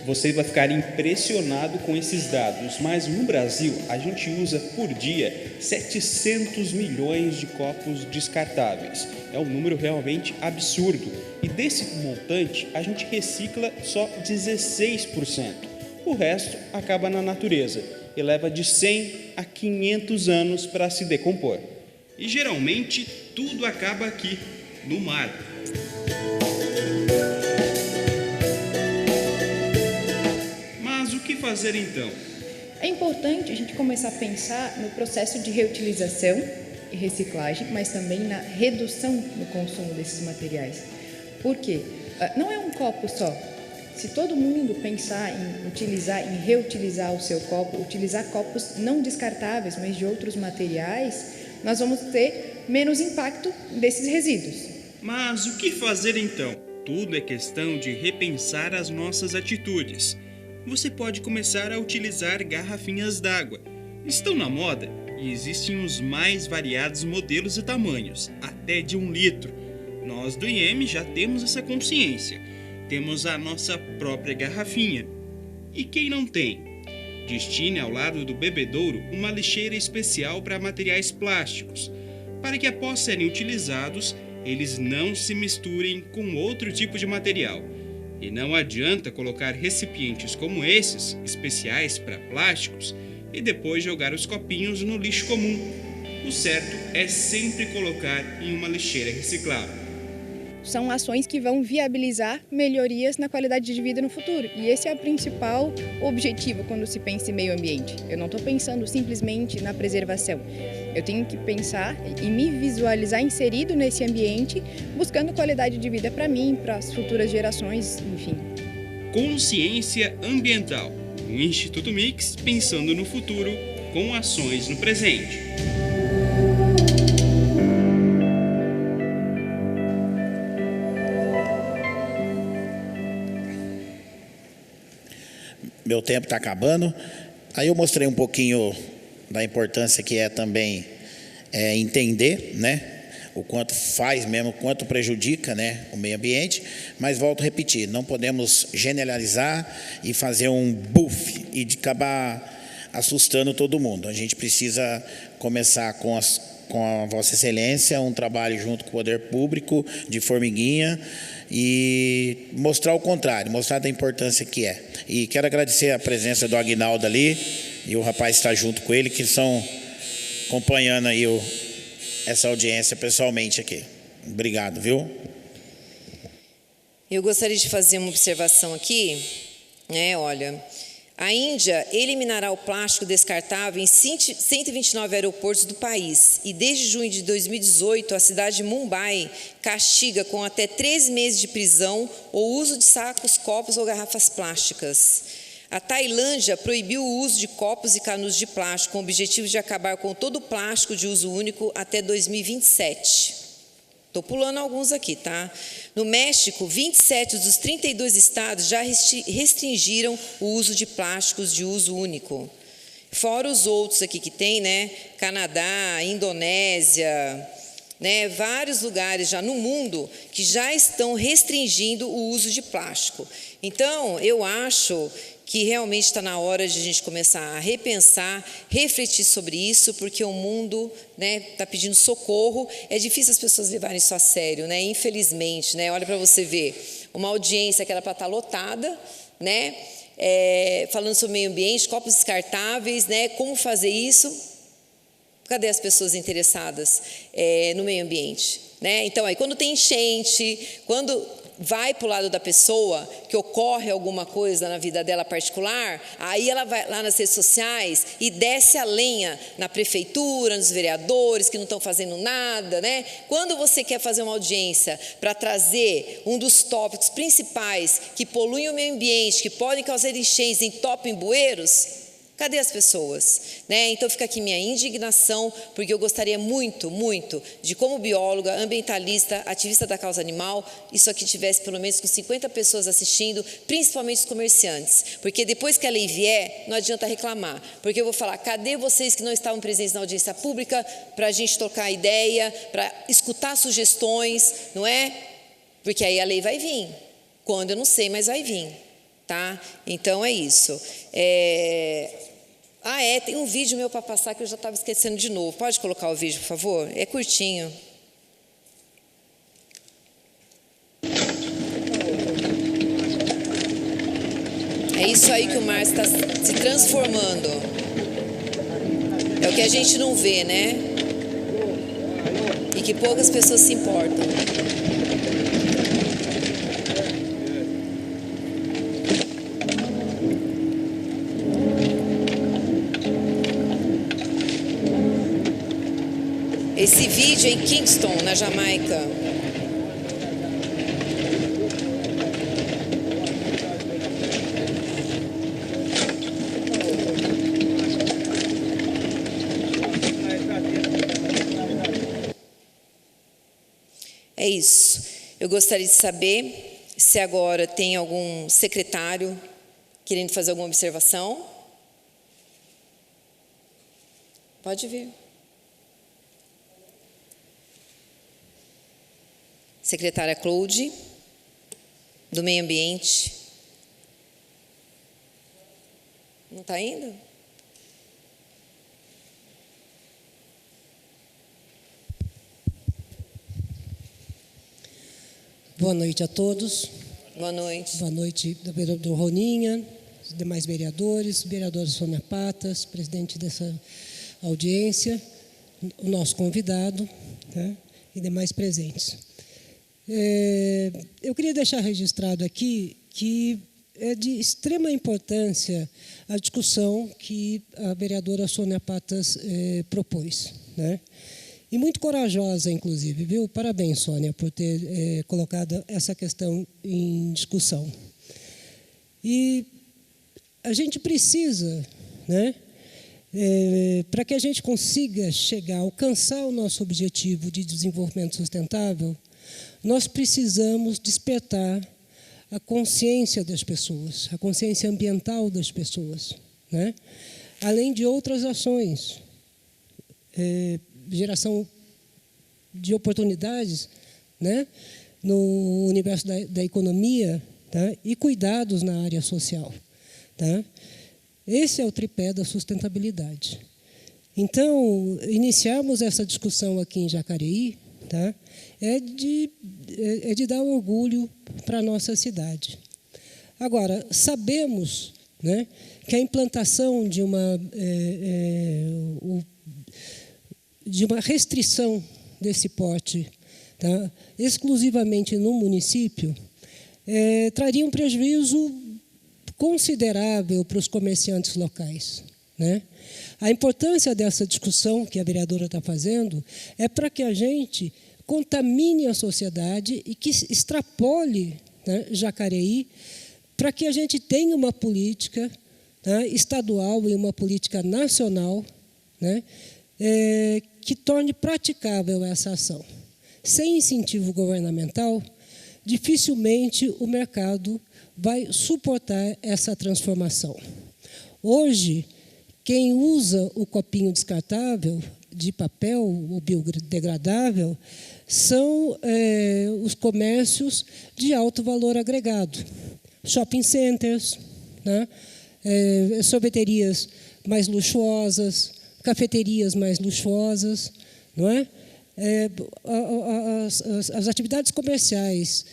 Você vai ficar impressionado com esses dados, mas no Brasil a gente usa por dia 700 milhões de copos descartáveis. É um número realmente absurdo. E desse montante a gente recicla só 16%. O resto acaba na natureza e leva de 100 a 500 anos para se decompor. E geralmente tudo acaba aqui, no mar. Mas o que fazer então? É importante a gente começar a pensar no processo de reutilização e reciclagem, mas também na redução no consumo desses materiais. Por quê? Não é um copo só. Se todo mundo pensar em utilizar, em reutilizar o seu copo, utilizar copos não descartáveis, mas de outros materiais, nós vamos ter menos impacto desses resíduos. Mas o que fazer então? Tudo é questão de repensar as nossas atitudes. Você pode começar a utilizar garrafinhas d'água. Estão na moda e existem os mais variados modelos e tamanhos, até de 1 litro. Nós do IEM já temos essa consciência. Temos a nossa própria garrafinha. E quem não tem? Destine ao lado do bebedouro uma lixeira especial para materiais plásticos, para que após serem utilizados, eles não se misturem com outro tipo de material. E não adianta colocar recipientes como esses, especiais para plásticos, e depois jogar os copinhos no lixo comum. O certo é sempre colocar em uma lixeira reciclável. São ações que vão viabilizar melhorias na qualidade de vida no futuro. E esse é o principal objetivo quando se pensa em meio ambiente. Eu não estou pensando simplesmente na preservação. Eu tenho que pensar e me visualizar inserido nesse ambiente, buscando qualidade de vida para mim, para as futuras gerações, enfim. Consciência ambiental. O Instituto Mix pensando no futuro com ações no presente. Meu tempo está acabando. Aí eu mostrei um pouquinho da importância que é também entender, né, o quanto faz mesmo, o quanto prejudica, né, o meio ambiente. Mas volto a repetir, não podemos generalizar e fazer um buff e de acabar assustando todo mundo. A gente precisa começar com a Vossa Excelência, um trabalho junto com o poder público, de formiguinha, e mostrar o contrário, mostrar da importância que é. E quero agradecer a presença do Aguinaldo ali, e o rapaz está junto com ele, que estão acompanhando aí essa audiência pessoalmente aqui. Obrigado, viu? Eu gostaria de fazer uma observação aqui, olha... A Índia eliminará o plástico descartável em 129 aeroportos do país. E desde junho de 2018, a cidade de Mumbai castiga com até 3 meses de prisão o uso de sacos, copos ou garrafas plásticas. A Tailândia proibiu o uso de copos e canudos de plástico com o objetivo de acabar com todo o plástico de uso único até 2027. Estou pulando alguns aqui, tá? No México, 27 dos 32 estados já restringiram o uso de plásticos de uso único. Fora os outros aqui que tem, né? Canadá, Indonésia, né? Vários lugares já no mundo que já estão restringindo o uso de plástico. Então, eu acho que realmente está na hora de a gente começar a repensar, refletir sobre isso, porque o mundo está pedindo socorro. É difícil as pessoas levarem isso a sério, infelizmente. Olha para você ver, uma audiência que era para estar lotada, falando sobre meio ambiente, copos descartáveis, como fazer isso. Cadê as pessoas interessadas no meio ambiente? Então, aí, quando tem enchente, quando vai para o lado da pessoa, que ocorre alguma coisa na vida dela particular, aí ela vai lá nas redes sociais e desce a lenha na prefeitura, nos vereadores que não estão fazendo nada, Quando você quer fazer uma audiência para trazer um dos tópicos principais que poluem o meio ambiente, que podem causar enchentes, entopem bueiros, cadê as pessoas? Então fica aqui minha indignação, porque eu gostaria muito, muito, de como bióloga, ambientalista, ativista da causa animal, isso aqui tivesse pelo menos com 50 pessoas assistindo, principalmente os comerciantes. Porque depois que a lei vier, não adianta reclamar. Porque eu vou falar, cadê vocês que não estavam presentes na audiência pública para a gente trocar ideia, para escutar sugestões, não é? Porque aí a lei vai vir. Quando eu não sei, mas vai vir. Tá? Então é isso. Tem um vídeo meu para passar que eu já estava esquecendo de novo. Pode colocar o vídeo, por favor? É curtinho. É isso aí que o mar está se transformando. É o que a gente não vê, E que poucas pessoas se importam. Esse vídeo é em Kingston, na Jamaica. É isso. Eu gostaria de saber se agora tem algum secretário querendo fazer alguma observação. Pode vir. Secretária Cloude, do Meio Ambiente. Não está indo? Boa noite a todos. Boa noite. Boa noite, vereador Roninha, os demais vereadores, vereadora Sônia Patas, presidente dessa audiência, o nosso convidado, e demais presentes. Eu queria deixar registrado aqui que é de extrema importância a discussão que a vereadora Sônia Patas propôs, E muito corajosa, inclusive, viu? Parabéns, Sônia, por ter colocado essa questão em discussão. E a gente precisa, para que a gente consiga alcançar o nosso objetivo de desenvolvimento sustentável, nós precisamos despertar a consciência das pessoas, a consciência ambiental das pessoas, além de outras ações, geração de oportunidades, no universo da economia, e cuidados na área social. Esse é o tripé da sustentabilidade. Então, iniciarmos essa discussão aqui em Jacareí, é de dar orgulho para a nossa cidade. Agora, sabemos que a implantação de uma restrição desse porte, exclusivamente no município, traria um prejuízo considerável para os comerciantes locais. A importância dessa discussão que a vereadora está fazendo é para que a gente contamine a sociedade e que extrapole Jacareí, para que a gente tenha uma política estadual e uma política nacional que torne praticável essa ação. Sem incentivo governamental, dificilmente o mercado vai suportar essa transformação. Hoje, quem usa o copinho descartável de papel ou biodegradável são os comércios de alto valor agregado, shopping centers, sorveterias mais luxuosas, cafeterias mais luxuosas, não é? As atividades comerciais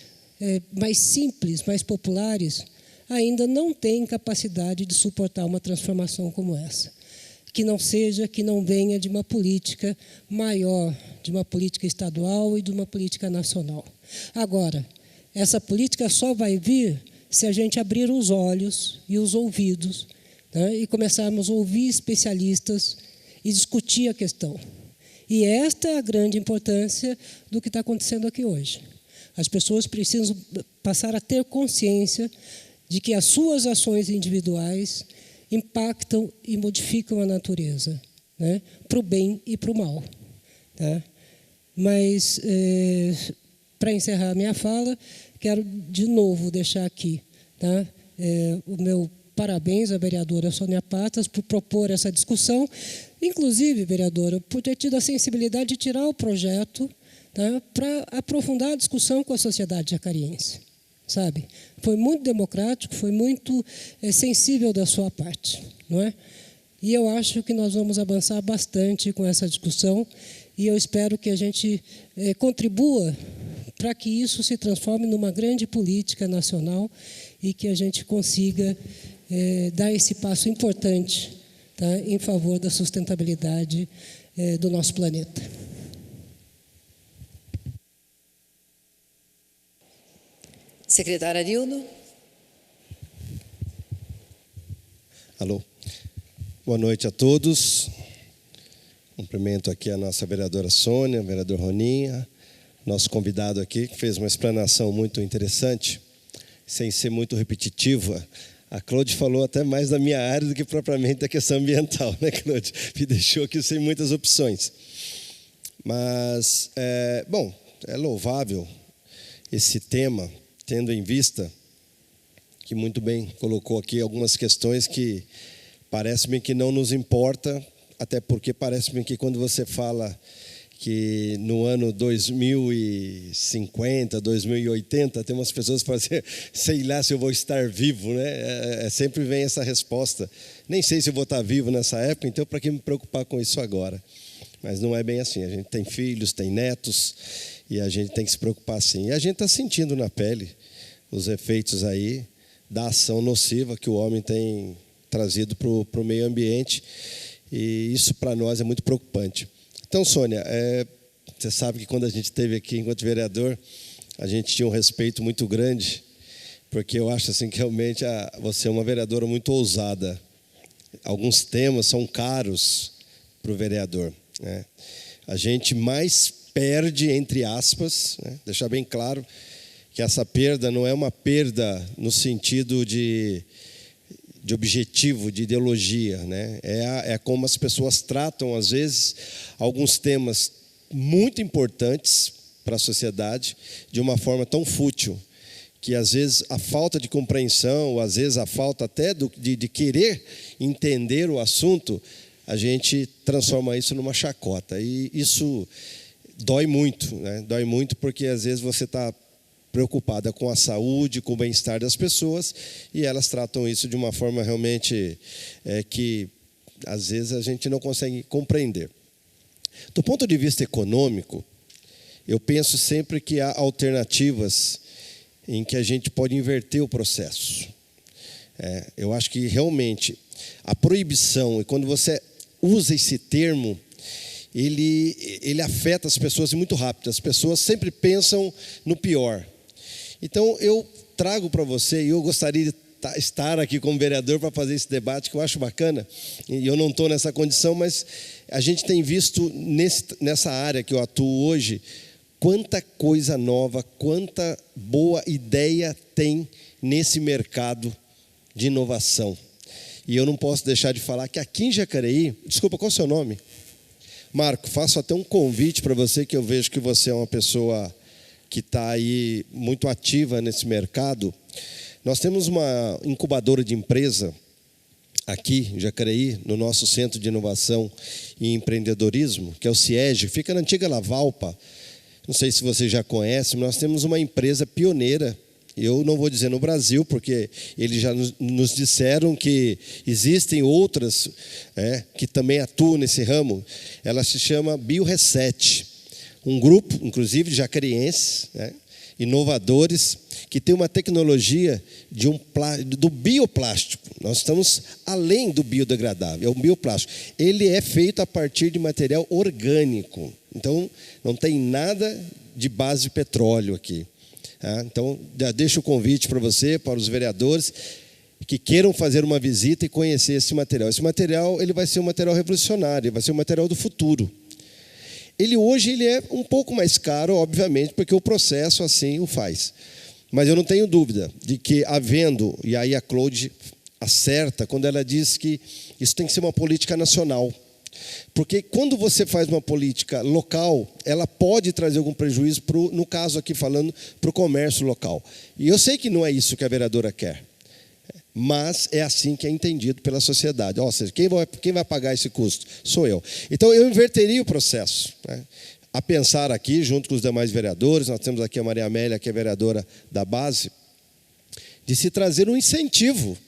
mais simples, mais populares, ainda não têm capacidade de suportar uma transformação como essa. Que não venha de uma política maior, de uma política estadual e de uma política nacional. Agora, essa política só vai vir se a gente abrir os olhos e os ouvidos, né, e começarmos a ouvir especialistas e discutir a questão. E esta é a grande importância do que está acontecendo aqui hoje. As pessoas precisam passar a ter consciência de que as suas ações individuais impactam e modificam a natureza, né, para o bem e para o mal. Tá? Mas, para encerrar a minha fala, quero de novo deixar aqui, tá, o meu parabéns à vereadora Sônia Patas por propor essa discussão, inclusive, vereadora, por ter tido a sensibilidade de tirar o projeto, tá, para aprofundar a discussão com a sociedade jacariense. Sabe? Foi muito democrático, foi muito sensível da sua parte, não é? E eu acho que nós vamos avançar bastante com essa discussão e eu espero que a gente contribua para que isso se transforme numa grande política nacional e que a gente consiga dar esse passo importante, tá, em favor da sustentabilidade do nosso planeta. Secretário Arildo. Alô. Boa noite a todos. Cumprimento aqui a nossa vereadora Sônia, o vereador Roninha, nosso convidado aqui, que fez uma explanação muito interessante, sem ser muito repetitiva. A Cláudia falou até mais da minha área do que propriamente da questão ambiental, né, Cláudia? Me deixou aqui sem muitas opções. Mas, bom, é louvável esse tema, tendo em vista que muito bem colocou aqui algumas questões que parece-me que não nos importa, até porque parece-me que quando você fala que no ano 2050, 2080, tem umas pessoas que falam assim, sei lá se eu vou estar vivo, né? Sempre vem essa resposta. Nem sei se eu vou estar vivo nessa época, então para que me preocupar com isso agora? Mas não é bem assim. A gente tem filhos, tem netos, e a gente tem que se preocupar sim. E a gente está sentindo na pele os efeitos aí da ação nociva que o homem tem trazido para o meio ambiente, e isso para nós é muito preocupante. Então, Sônia, você sabe que quando a gente esteve aqui enquanto vereador, a gente tinha um respeito muito grande, porque eu acho assim que realmente você é uma vereadora muito ousada. Alguns temas são caros para o vereador, né? A gente mais perde, entre aspas, né? Deixar bem claro que essa perda não é uma perda no sentido de objetivo, de ideologia, né? É como as pessoas tratam, às vezes, alguns temas muito importantes para a sociedade de uma forma tão fútil, que às vezes a falta de compreensão, ou às vezes a falta até de querer entender o assunto, a gente transforma isso numa chacota. E isso dói muito, né? Dói muito porque às vezes você está preocupada com a saúde, com o bem-estar das pessoas, e elas tratam isso de uma forma realmente que, às vezes, a gente não consegue compreender. Do ponto de vista econômico, eu penso sempre que há alternativas em que a gente pode inverter o processo. Eu acho que, realmente, a proibição, e quando você usa esse termo, ele afeta as pessoas muito rápido. As pessoas sempre pensam no pior. Então, eu trago para você, e eu gostaria de estar aqui como vereador para fazer esse debate, que eu acho bacana, e eu não estou nessa condição, mas a gente tem visto nessa área que eu atuo hoje, quanta coisa nova, quanta boa ideia tem nesse mercado de inovação. E eu não posso deixar de falar que aqui em Jacareí, desculpa, qual é o seu nome? Marco, faço até um convite para você, que eu vejo que você é uma pessoa que está aí muito ativa nesse mercado. Nós temos uma incubadora de empresa aqui em Jacareí, no nosso Centro de Inovação e Empreendedorismo, que é o CIEG, fica na antiga Lavalpa. Não sei se você já conhece, mas nós temos uma empresa pioneira Eu não vou dizer no Brasil, porque eles já nos disseram que existem outras que também atuam nesse ramo. Ela se chama BioReset, um grupo, inclusive, de jacareenses, inovadores, que tem uma tecnologia do bioplástico. Nós estamos além do biodegradável, é um bioplástico. Ele é feito a partir de material orgânico. Então, não tem nada de base de petróleo aqui. Então, já deixo o convite para você, para os vereadores, que queiram fazer uma visita e conhecer esse material. Esse material ele vai ser um material revolucionário, vai ser um material do futuro. Hoje ele é um pouco mais caro, obviamente, porque o processo assim o faz. Mas eu não tenho dúvida de que, havendo, e aí a Claude acerta, quando ela diz que isso tem que ser uma política nacional. Porque quando você faz uma política local, ela pode trazer algum prejuízo, no caso aqui falando, para o comércio local. E eu sei que não é isso que a vereadora quer, mas é assim que é entendido pela sociedade. Ou seja, quem vai pagar esse custo? Sou eu. Então, eu inverteria o processo. A pensar aqui, junto com os demais vereadores, nós temos aqui a Maria Amélia, que é vereadora da base, de se trazer um incentivo,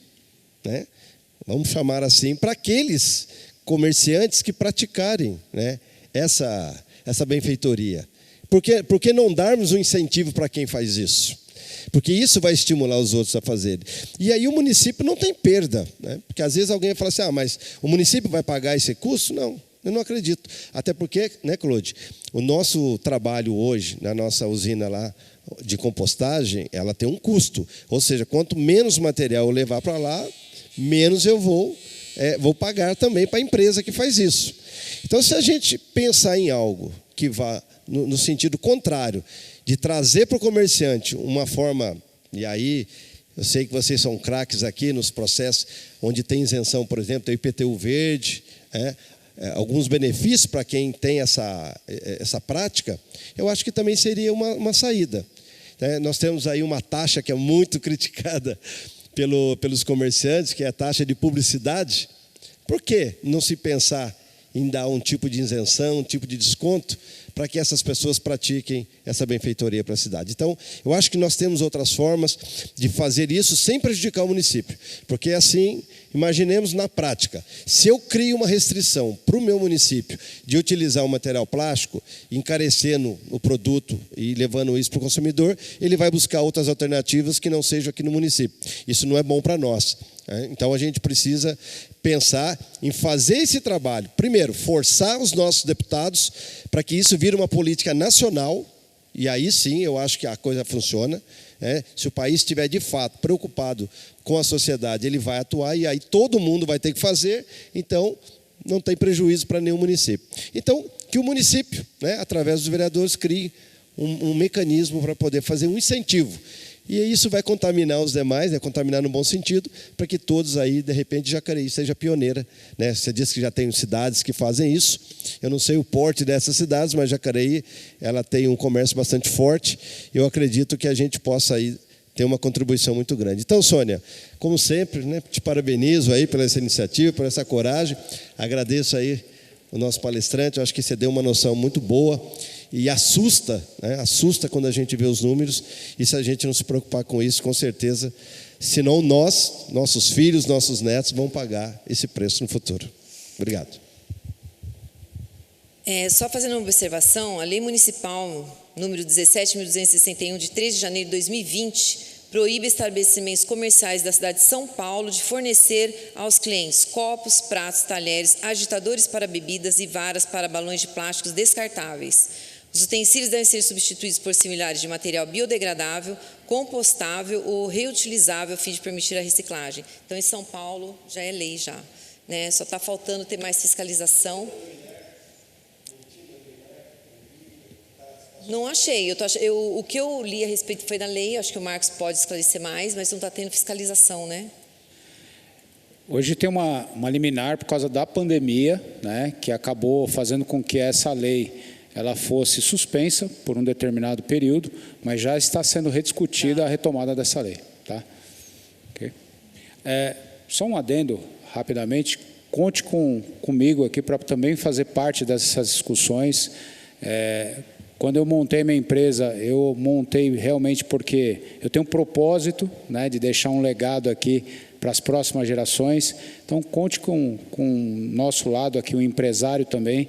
vamos chamar assim, para aqueles comerciantes que praticarem essa benfeitoria. Por que não darmos um incentivo para quem faz isso? Porque isso vai estimular os outros a fazerem. E aí o município não tem perda. Porque às vezes alguém fala assim, mas o município vai pagar esse custo? Não, eu não acredito. Até porque, Claude, o nosso trabalho hoje, na nossa usina lá de compostagem, ela tem um custo. Ou seja, quanto menos material eu levar para lá, menos eu vou pagar também para a empresa que faz isso. Então, se a gente pensar em algo que vá no sentido contrário, de trazer para o comerciante uma forma, e aí eu sei que vocês são craques aqui nos processos onde tem isenção, por exemplo, tem o IPTU verde, alguns benefícios para quem tem essa prática, eu acho que também seria uma saída. Nós temos aí uma taxa que é muito criticada pelos comerciantes, que é a taxa de publicidade. Por que não se pensar em dar um tipo de isenção, um tipo de desconto, para que essas pessoas pratiquem essa benfeitoria para a cidade? Então, eu acho que nós temos outras formas de fazer isso sem prejudicar o município. Porque assim, imaginemos na prática, se eu crio uma restrição para o meu município de utilizar um material plástico, encarecendo o produto e levando isso para o consumidor, ele vai buscar outras alternativas que não sejam aqui no município. Isso não é bom para nós. Então, a gente precisa pensar em fazer esse trabalho. Primeiro, forçar os nossos deputados para que isso vire uma política nacional, e aí sim eu acho que a coisa funciona. Se o país estiver de fato preocupado com a sociedade, ele vai atuar, e aí todo mundo vai ter que fazer, então não tem prejuízo para nenhum município. Então, que o município, através dos vereadores, crie um mecanismo para poder fazer um incentivo. E isso vai contaminar os demais, contaminar no bom sentido, para que todos aí, de repente, Jacareí seja pioneira. Você disse que já tem cidades que fazem isso. Eu não sei o porte dessas cidades, mas Jacareí ela tem um comércio bastante forte. Eu acredito que a gente possa aí ter uma contribuição muito grande. Então, Sônia, como sempre, te parabenizo aí pela essa iniciativa, por essa coragem. Agradeço aí o nosso palestrante. Eu acho que você deu uma noção muito boa. E assusta quando a gente vê os números, e se a gente não se preocupar com isso, com certeza, senão nossos filhos, nossos netos vão pagar esse preço no futuro. Obrigado. Só fazendo uma observação, a Lei Municipal número 17.261, de 3 de janeiro de 2020, proíbe estabelecimentos comerciais da cidade de São Paulo de fornecer aos clientes copos, pratos, talheres, agitadores para bebidas e varas para balões de plásticos descartáveis. Os utensílios devem ser substituídos por similares de material biodegradável, compostável ou reutilizável, a fim de permitir a reciclagem. Então, em São Paulo, já é lei já. Só está faltando ter mais fiscalização. Não achei. O que eu li a respeito foi da lei, acho que o Marcos pode esclarecer mais, mas não está tendo fiscalização, Hoje tem uma liminar por causa da pandemia, que acabou fazendo com que essa lei ela fosse suspensa por um determinado período, mas já está sendo rediscutida a retomada dessa lei. Tá? Okay. Só um adendo, rapidamente, conte comigo aqui para também fazer parte dessas discussões, Quando eu montei minha empresa, eu montei realmente porque eu tenho um propósito, né, de deixar um legado aqui para as próximas gerações. Então, conte com o nosso lado aqui, um empresário também,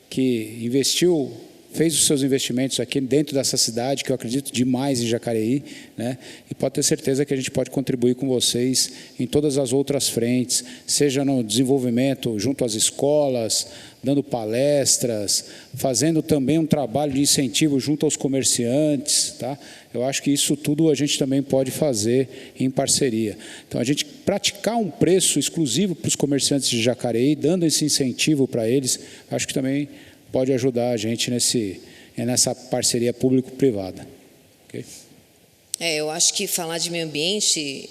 que investiu, fez os seus investimentos aqui dentro dessa cidade, que eu acredito demais em Jacareí, né? E pode ter certeza que a gente pode contribuir com vocês em todas as outras frentes, seja no desenvolvimento junto às escolas, dando palestras, fazendo também um trabalho de incentivo junto aos comerciantes, tá? Eu acho que isso tudo a gente também pode fazer em parceria. Então, a gente praticar um preço exclusivo para os comerciantes de Jacareí, dando esse incentivo para eles, acho que também pode ajudar a gente nessa parceria público-privada. Okay? Eu acho que falar de meio ambiente,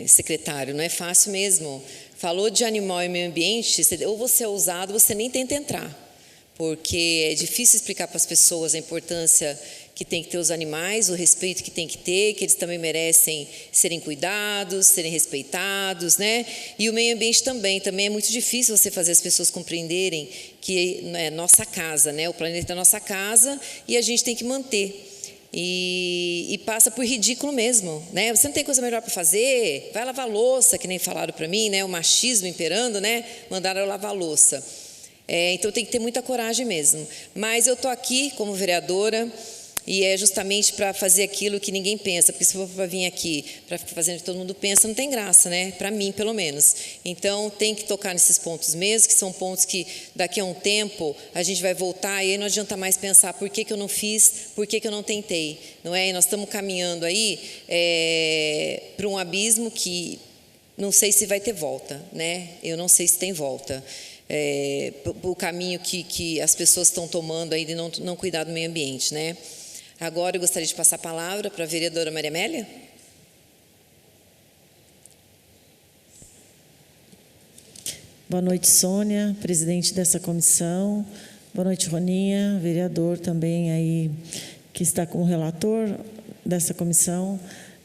secretário, não é fácil mesmo. Falou de animal e meio ambiente, ou você é ousado, você nem tenta entrar, porque é difícil explicar para as pessoas a importância que tem que ter os animais, o respeito que tem que ter, que eles também merecem serem cuidados, serem respeitados, né? E o meio ambiente também é muito difícil você fazer as pessoas compreenderem que é nossa casa, né? O planeta é nossa casa e a gente tem que manter. E passa por ridículo mesmo, né? Você não tem coisa melhor para fazer? Vai lavar louça, que nem falaram para mim, né? O machismo imperando, né? Mandaram eu lavar louça. Então tem que ter muita coragem mesmo. Mas eu estou aqui como vereadora e é justamente para fazer aquilo que ninguém pensa, porque se for para vir aqui para fazer o que todo mundo pensa, não tem graça, né? Para mim, pelo menos. Então, tem que tocar nesses pontos mesmo, que são pontos que daqui a um tempo a gente vai voltar e aí não adianta mais pensar por que eu não fiz, por que eu não tentei, não é? E nós estamos caminhando aí para um abismo que não sei se vai ter volta, né? Eu não sei se tem volta. O caminho que as pessoas estão tomando aí de não cuidar do meio ambiente, né? Agora eu gostaria de passar a palavra para a vereadora Maria Amélia. Boa noite, Sônia, presidente dessa comissão. Boa noite, Roninha, vereador também aí que está como relator dessa comissão.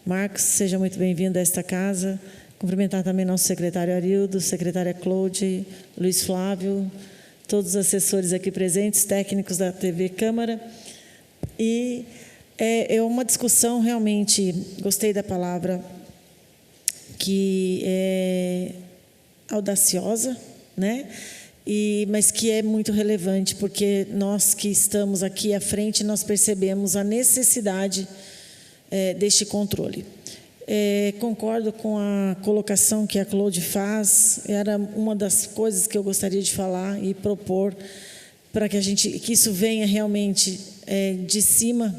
Marcos, seja muito bem-vindo a esta casa. Cumprimentar também nosso secretário Arildo, secretária Cláudia, Luiz Flávio, todos os assessores aqui presentes, técnicos da TV Câmara. E é uma discussão realmente, gostei da palavra, que é audaciosa, né? Mas que é muito relevante, porque nós que estamos aqui à frente, nós percebemos a necessidade deste controle. Concordo com a colocação que a Cláudia faz, era uma das coisas que eu gostaria de falar e propor para que isso venha realmente de cima,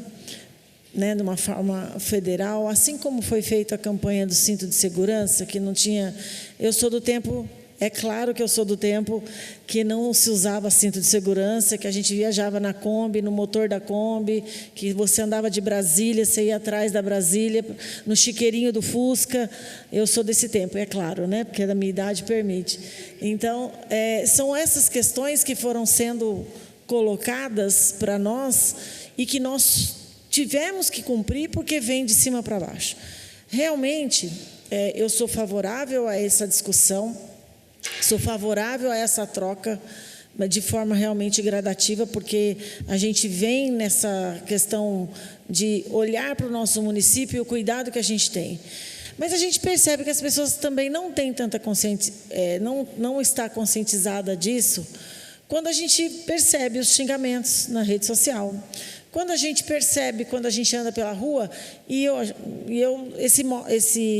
né, de uma forma federal, assim como foi feita a campanha do cinto de segurança, que não tinha... Eu sou do tempo... É claro que eu sou do tempo que não se usava cinto de segurança, que a gente viajava na Kombi, no motor da Kombi, que você andava de Brasília, você ia atrás da Brasília, no chiqueirinho do Fusca. Eu sou desse tempo, é claro, né? Porque a minha idade permite. Então, são essas questões que foram sendo colocadas para nós e que nós tivemos que cumprir porque vem de cima para baixo. Realmente, eu sou favorável a essa discussão, sou favorável a essa troca de forma realmente gradativa, porque a gente vem nessa questão de olhar para o nosso município e o cuidado que a gente tem. Mas a gente percebe que as pessoas também não têm tanta consciência, não está conscientizada disso, quando a gente percebe os xingamentos na rede social. Quando a gente percebe, quando a gente anda pela rua, e esse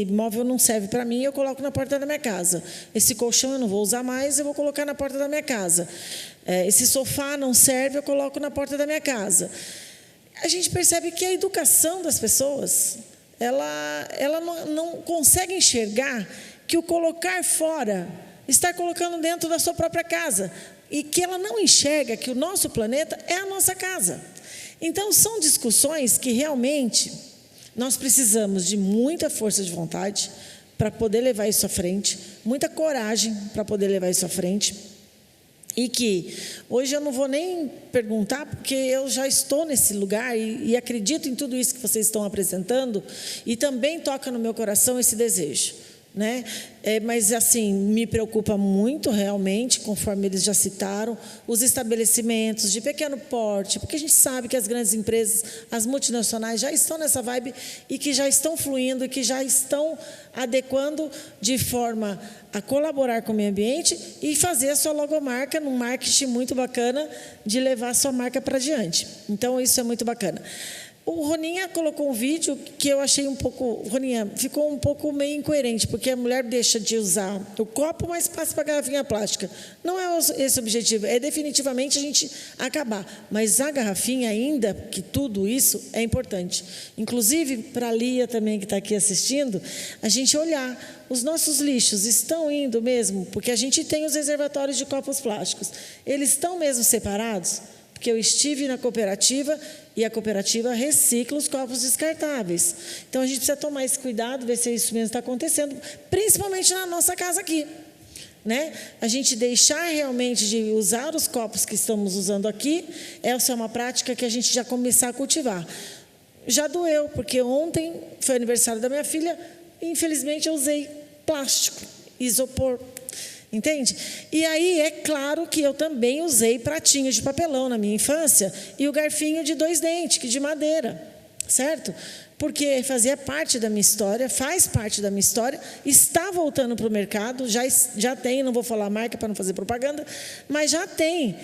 móvel não serve para mim, eu coloco na porta da minha casa. Esse colchão eu não vou usar mais, eu vou colocar na porta da minha casa. Esse sofá não serve, eu coloco na porta da minha casa. A gente percebe que a educação das pessoas, ela não consegue enxergar que o colocar fora está colocando dentro da sua própria casa. E que ela não enxerga que o nosso planeta é a nossa casa. Então, são discussões que realmente nós precisamos de muita força de vontade para poder levar isso à frente, muita coragem para poder levar isso à frente. E que hoje eu não vou nem perguntar, porque eu já estou nesse lugar e acredito em tudo isso que vocês estão apresentando, e também toca no meu coração esse desejo né? Mas, assim, me preocupa muito, realmente, conforme eles já citaram, os estabelecimentos de pequeno porte, porque a gente sabe que as grandes empresas, as multinacionais, já estão nessa vibe e que já estão fluindo e que já estão adequando de forma a colaborar com o meio ambiente e fazer a sua logomarca num marketing muito bacana de levar a sua marca para adiante. Então, isso é muito bacana. O Roninha colocou um vídeo que eu achei um pouco... Roninha, ficou um pouco meio incoerente, porque a mulher deixa de usar o copo, mas passa para a garrafinha plástica. Não é esse o objetivo, é definitivamente a gente acabar. Mas a garrafinha ainda, que tudo isso é importante. Inclusive, para a Lia também, que está aqui assistindo, a gente olhar, os nossos lixos estão indo mesmo, porque a gente tem os reservatórios de copos plásticos. Eles estão mesmo separados? Porque eu estive na cooperativa e a cooperativa recicla os copos descartáveis. Então, a gente precisa tomar esse cuidado, ver se isso mesmo está acontecendo, principalmente na nossa casa aqui, né? A gente deixar realmente de usar os copos que estamos usando aqui, essa é uma prática que a gente já começar a cultivar. Já doeu, porque ontem foi aniversário da minha filha e, infelizmente, eu usei plástico, isopor. Entende? E aí, é claro que eu também usei pratinhos de papelão na minha infância e o garfinho de 2 dentes, que de madeira, certo? Porque fazia parte da minha história, faz parte da minha história, está voltando para o mercado, já tem, não vou falar a marca para não fazer propaganda, mas já tem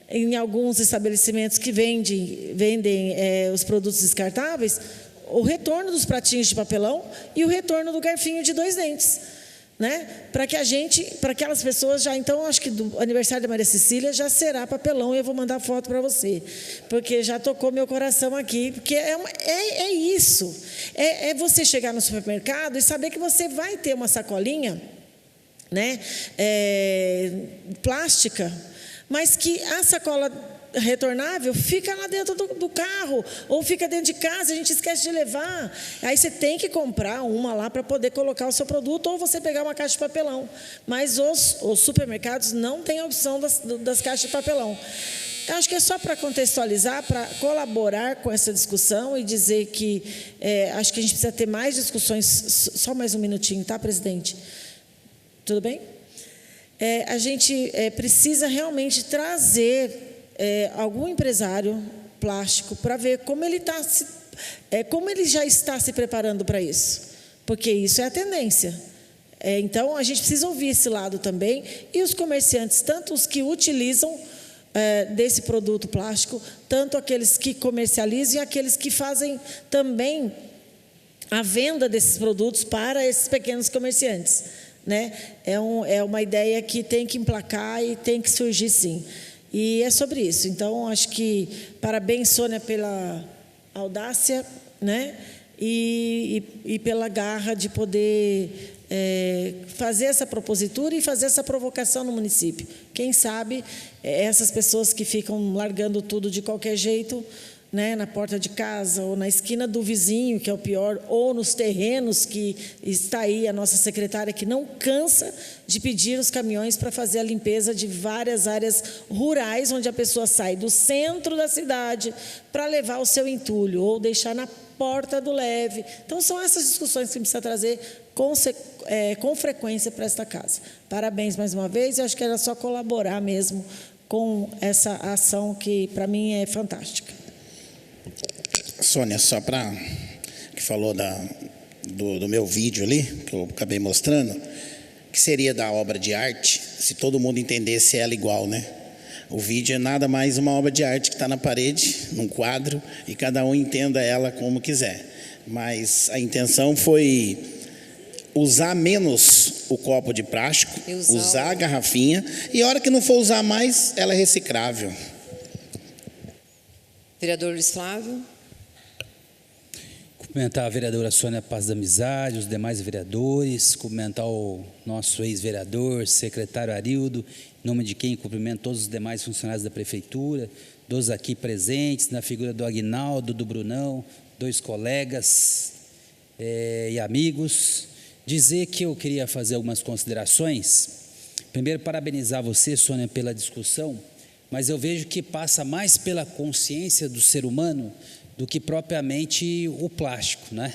em alguns estabelecimentos que vendem os produtos descartáveis, o retorno dos pratinhos de papelão e o retorno do garfinho de 2 dentes. Né? Para aquelas pessoas já, então, acho que do aniversário da Maria Cecília já será papelão e eu vou mandar foto para você, porque já tocou meu coração aqui, porque é isso, é você chegar no supermercado e saber que você vai ter uma sacolinha, né, plástica, mas que a sacola retornável fica lá dentro do carro ou fica dentro de casa, a gente esquece de levar, aí você tem que comprar uma lá para poder colocar o seu produto ou você pegar uma caixa de papelão, mas os supermercados não têm a opção das caixas de papelão. Eu acho que é só para contextualizar, para colaborar com essa discussão e dizer que acho que a gente precisa ter mais discussões, só mais um minutinho, tá, presidente? Tudo bem? A gente precisa realmente trazer algum empresário plástico para ver como ele já está se preparando para isso, porque isso é a tendência. Então, a gente precisa ouvir esse lado também, e os comerciantes, tanto os que utilizam desse produto plástico, tanto aqueles que comercializam e aqueles que fazem também a venda desses produtos para esses pequenos comerciantes, né? É uma ideia que tem que emplacar e tem que surgir, sim. E é sobre isso. Então, acho que parabéns, Sônia, pela audácia, né? E pela garra de poder fazer essa propositura e fazer essa provocação no município. Quem sabe essas pessoas que ficam largando tudo de qualquer jeito, né, na porta de casa ou na esquina do vizinho, que é o pior, ou nos terrenos, que está aí a nossa secretária, que não cansa de pedir os caminhões para fazer a limpeza de várias áreas rurais, onde a pessoa sai do centro da cidade para levar o seu entulho, ou deixar na porta do leve. Então, são essas discussões que precisa trazer com frequência para esta casa. Parabéns mais uma vez, eu acho que era só colaborar mesmo com essa ação que, para mim, é fantástica. Sônia, só para que falou do meu vídeo ali, que eu acabei mostrando, que seria da obra de arte, se todo mundo entendesse ela igual, né? O vídeo é nada mais uma obra de arte que está na parede, num quadro, e cada um entenda ela como quiser. Mas a intenção foi usar menos o copo de plástico, usar a garrafinha, e a hora que não for usar mais, ela é reciclável. Vereador Luiz Flávio. Cumprimentar a vereadora Sônia Paz da Amizade, os demais vereadores, cumprimentar o nosso ex-vereador, secretário Arildo, em nome de quem cumprimento todos os demais funcionários da Prefeitura, dos aqui presentes, na figura do Aguinaldo, do Brunão, 2 colegas e amigos. Dizer que eu queria fazer algumas considerações. Primeiro, parabenizar você, Sônia, pela discussão, mas eu vejo que passa mais pela consciência do ser humano do que propriamente o plástico, né?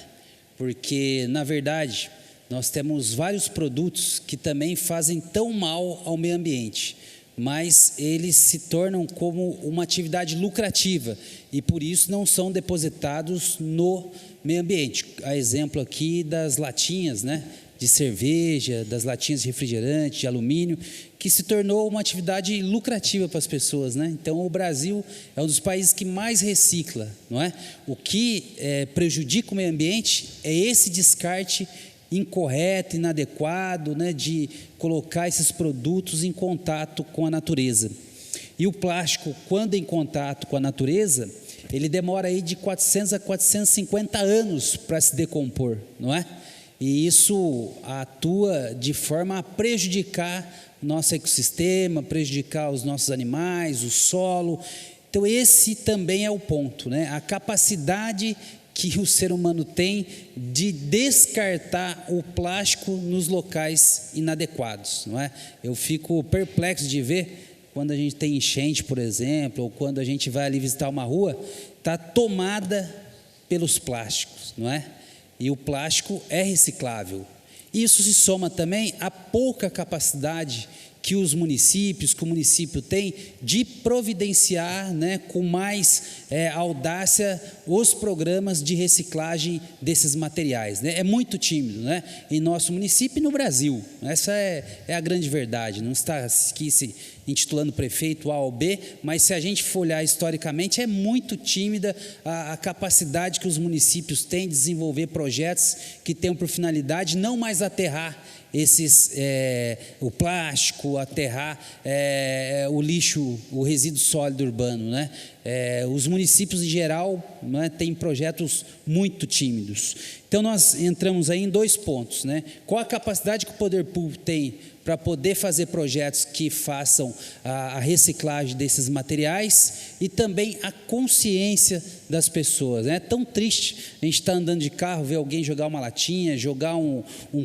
Porque, na verdade, nós temos vários produtos que também fazem tão mal ao meio ambiente, mas eles se tornam como uma atividade lucrativa e por isso não são depositados no meio ambiente. A exemplo aqui das latinhas, né, de cerveja, das latinhas de refrigerante, de alumínio, que se tornou uma atividade lucrativa para as pessoas, né? Então, o Brasil é um dos países que mais recicla, não é? O que prejudica o meio ambiente é esse descarte incorreto, inadequado, né, de colocar esses produtos em contato com a natureza. E o plástico, quando em contato com a natureza, ele demora aí de 400 a 450 anos para se decompor, não é? E isso atua de forma a prejudicar o nosso ecossistema, prejudicar os nossos animais, o solo. Então esse também é o ponto, né? A capacidade que o ser humano tem de descartar o plástico nos locais inadequados, não é? Eu fico perplexo de ver quando a gente tem enchente, por exemplo, ou quando a gente vai ali visitar uma rua, está tomada pelos plásticos, não é? E o plástico é reciclável. Isso se soma também à pouca capacidade que o município tem de providenciar, né, com mais audácia os programas de reciclagem desses materiais, né? É muito tímido, né, em nosso município e no Brasil. Essa é a grande verdade. Não está aqui se intitulando prefeito A ou B, mas se a gente for olhar historicamente, é muito tímida a capacidade que os municípios têm de desenvolver projetos que tenham por finalidade não mais aterrar o plástico, aterrar o lixo, o resíduo sólido urbano, né? Os municípios em geral, né, têm projetos muito tímidos. Então nós entramos aí em 2 pontos, né? Qual a capacidade que o poder público tem para poder fazer projetos que façam a reciclagem desses materiais e também a consciência das pessoas, né? É tão triste a gente estar andando de carro, ver alguém jogar uma latinha, jogar um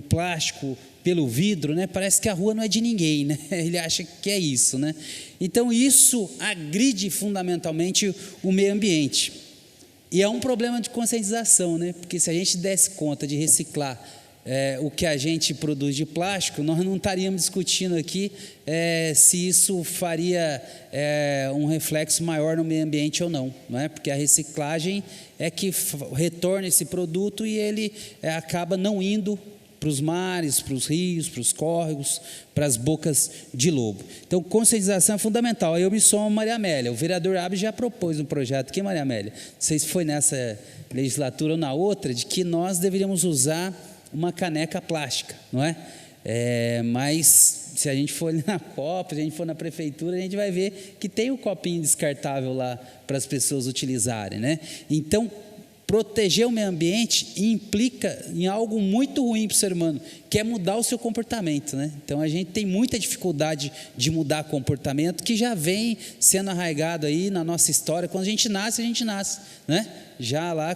plástico pelo vidro, né? Parece que a rua não é de ninguém, né? Ele acha que é isso, né? Então isso agride fundamentalmente o meio ambiente. E é um problema de conscientização, né? Porque se a gente desse conta de reciclar o que a gente produz de plástico, nós não estaríamos discutindo aqui se isso faria um reflexo maior no meio ambiente ou não, não é? Porque a reciclagem é que retorna esse produto e ele acaba não indo para os mares, para os rios, para os córregos, para as bocas de lobo. Então, conscientização é fundamental. Aí eu me somo a Maria Amélia. O vereador Abbe já propôs um projeto aqui, Maria Amélia, não sei se foi nessa legislatura ou na outra, de que nós deveríamos usar uma caneca plástica, não é? Mas se a gente for ali na Copa, se a gente for na prefeitura, a gente vai ver que tem o copinho descartável lá para as pessoas utilizarem, né? Então, proteger o meio ambiente implica em algo muito ruim para o ser humano, que é mudar o seu comportamento, né? Então a gente tem muita dificuldade de mudar comportamento, que já vem sendo arraigado aí na nossa história. Quando a gente nasce, né? Já lá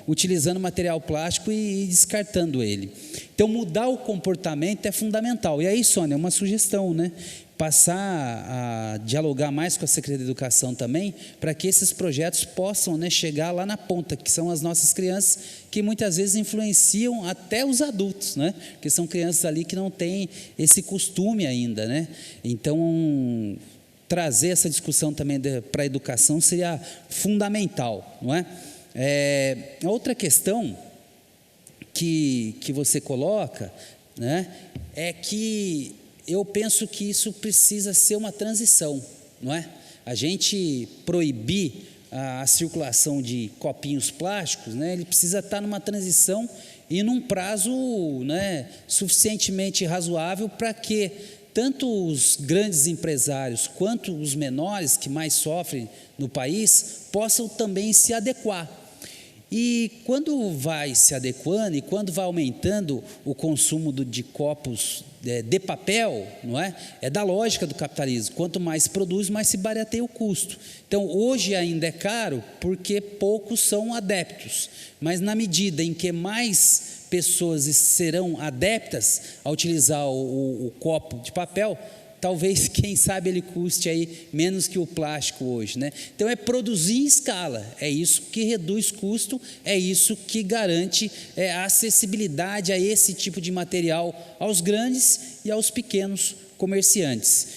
utilizando material plástico e descartando ele. Então mudar o comportamento é fundamental. E aí, Sônia, uma sugestão, né? Passar a dialogar mais com a Secretaria de Educação também, para que esses projetos possam, né, chegar lá na ponta, que são as nossas crianças, que muitas vezes influenciam até os adultos, né? Porque são crianças ali que não têm esse costume ainda, né? Então, trazer essa discussão também para a educação seria fundamental, não é? Outra questão que você coloca, né, é que eu penso que isso precisa ser uma transição, não é? A gente proibir a circulação de copinhos plásticos, né, ele precisa estar numa transição e num prazo, né, suficientemente razoável para que tanto os grandes empresários quanto os menores que mais sofrem no país possam também se adequar. E quando vai se adequando e quando vai aumentando o consumo de copos de papel, não é? É da lógica do capitalismo. Quanto mais se produz, mais se barateia o custo. Então, hoje ainda é caro porque poucos são adeptos. Mas na medida em que mais pessoas serão adeptas a utilizar o copo de papel, talvez, quem sabe, ele custe aí menos que o plástico hoje, né? Então, é produzir em escala, é isso que reduz custo, é isso que garante a acessibilidade a esse tipo de material aos grandes e aos pequenos comerciantes.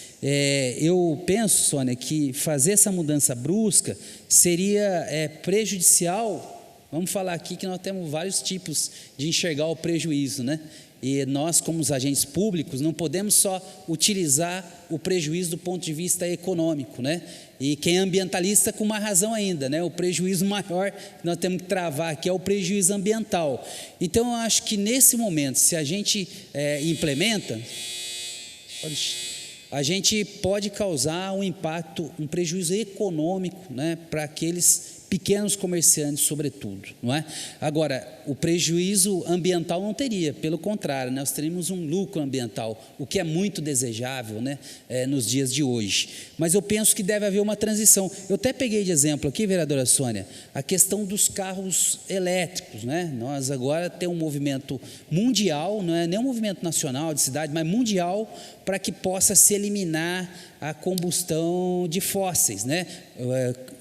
Eu penso, Sônia, que fazer essa mudança brusca seria prejudicial. Vamos falar aqui que nós temos vários tipos de enxergar o prejuízo, né? E nós, como os agentes públicos, não podemos só utilizar o prejuízo do ponto de vista econômico, né? E quem é ambientalista, com uma razão ainda, né? O prejuízo maior que nós temos que travar aqui é o prejuízo ambiental. Então, eu acho que nesse momento, se a gente implementa, a gente pode causar um impacto, um prejuízo econômico, né? Para aqueles pequenos comerciantes, sobretudo, não é? Agora, o prejuízo ambiental não teria, pelo contrário, nós teríamos um lucro ambiental, o que é muito desejável, né, nos dias de hoje. Mas eu penso que deve haver uma transição. Eu até peguei de exemplo aqui, vereadora Sônia, a questão dos carros elétricos, né? Nós agora temos um movimento mundial, não é nem um movimento nacional de cidade, mas mundial, para que possa se eliminar a combustão de fósseis, né?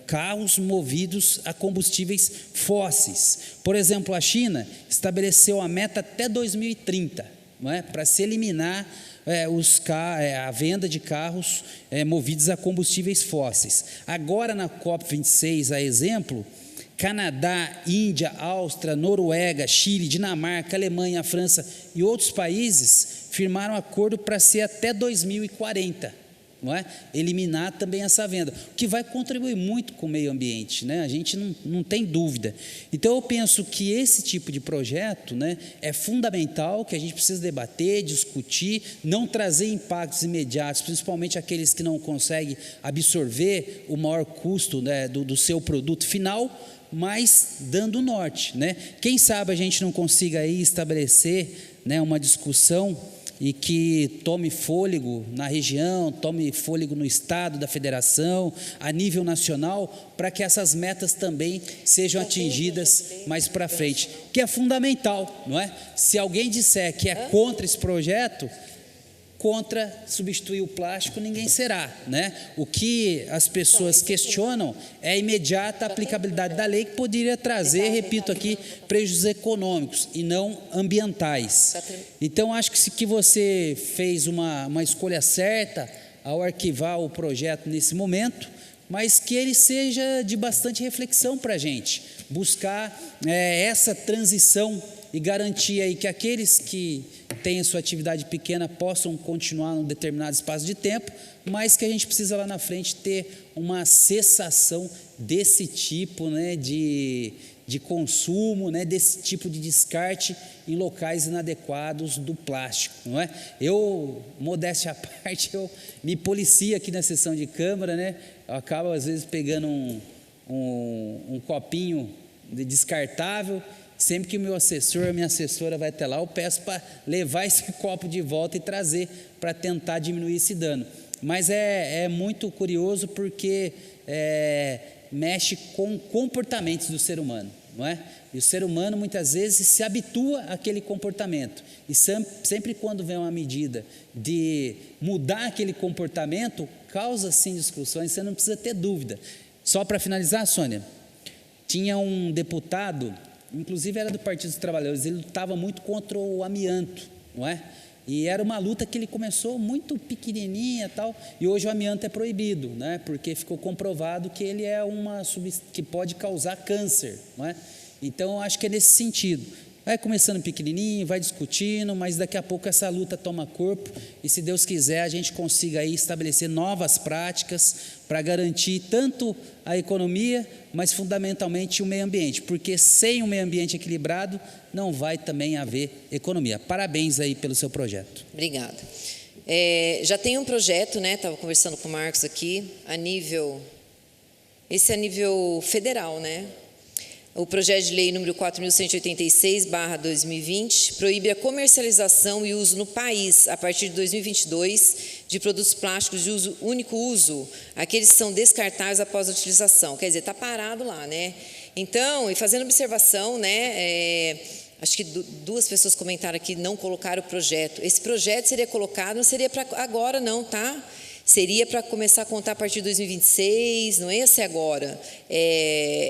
Carros movidos a combustíveis fósseis. Por exemplo, a China estabeleceu a meta até 2030, não é? Para se eliminar a venda de carros movidos a combustíveis fósseis. Agora, na COP26, a exemplo, Canadá, Índia, Áustria, Noruega, Chile, Dinamarca, Alemanha, França e outros países firmaram acordo para ser até 2040. Não é? Eliminar também essa venda, o que vai contribuir muito com o meio ambiente, né? A gente não tem dúvida. Então, eu penso que esse tipo de projeto, né, é fundamental, que a gente precisa debater, discutir, não trazer impactos imediatos, principalmente aqueles que não conseguem absorver o maior custo, né, do seu produto final, mas dando norte, né? Quem sabe a gente não consiga aí estabelecer, né, uma discussão e que tome fôlego na região, tome fôlego no estado, da federação, a nível nacional, para que essas metas também sejam atingidas mais para frente, que é fundamental, não é? Se alguém disser que é contra esse projeto, contra substituir o plástico, ninguém será, né? O que as pessoas questionam é a imediata aplicabilidade da lei, que poderia trazer, repito aqui, prejuízos econômicos e não ambientais. Então, acho que você fez uma escolha certa ao arquivar o projeto nesse momento, mas que ele seja de bastante reflexão para a gente, buscar essa transição e garantir aí que aqueles que têm a sua atividade pequena possam continuar num determinado espaço de tempo, mas que a gente precisa lá na frente ter uma cessação desse tipo, né, de consumo, né, desse tipo de descarte em locais inadequados do plástico, não é? Eu, modéstia à parte, eu me policio aqui na sessão de Câmara, né? Eu acabo às vezes pegando um copinho descartável. Sempre que o meu assessor, a minha assessora vai até lá, eu peço para levar esse copo de volta e trazer para tentar diminuir esse dano. Mas é muito curioso porque mexe com comportamentos do ser humano, não é? E o ser humano muitas vezes se habitua àquele comportamento. E sempre quando vem uma medida de mudar aquele comportamento, causa sim discussões, você não precisa ter dúvida. Só para finalizar, Sônia, tinha um deputado, inclusive era do Partido dos Trabalhadores, ele lutava muito contra o amianto, não é? E era uma luta que ele começou muito pequenininha e tal, e hoje o amianto é proibido, né? Porque ficou comprovado que ele é que pode causar câncer, não é? Então, eu acho que é nesse sentido. Vai começando pequenininho, vai discutindo, mas daqui a pouco essa luta toma corpo e, se Deus quiser, a gente consiga aí estabelecer novas práticas para garantir tanto a economia, mas fundamentalmente o meio ambiente, porque sem o meio ambiente equilibrado não vai também haver economia. Parabéns aí pelo seu projeto. Obrigada. Já tem um projeto, né? Estava conversando com o Marcos aqui, esse é a nível federal, né? O projeto de lei número 4.186/2020 proíbe a comercialização e uso no país, a partir de 2022, de produtos plásticos de único uso, aqueles que são descartáveis após a utilização. Quer dizer, está parado lá, né? Então, e fazendo observação, né, Acho que duas pessoas comentaram aqui, não colocaram o projeto. Esse projeto seria colocado, não seria para agora não, tá? Seria para começar a contar a partir de 2026, não ia ser agora,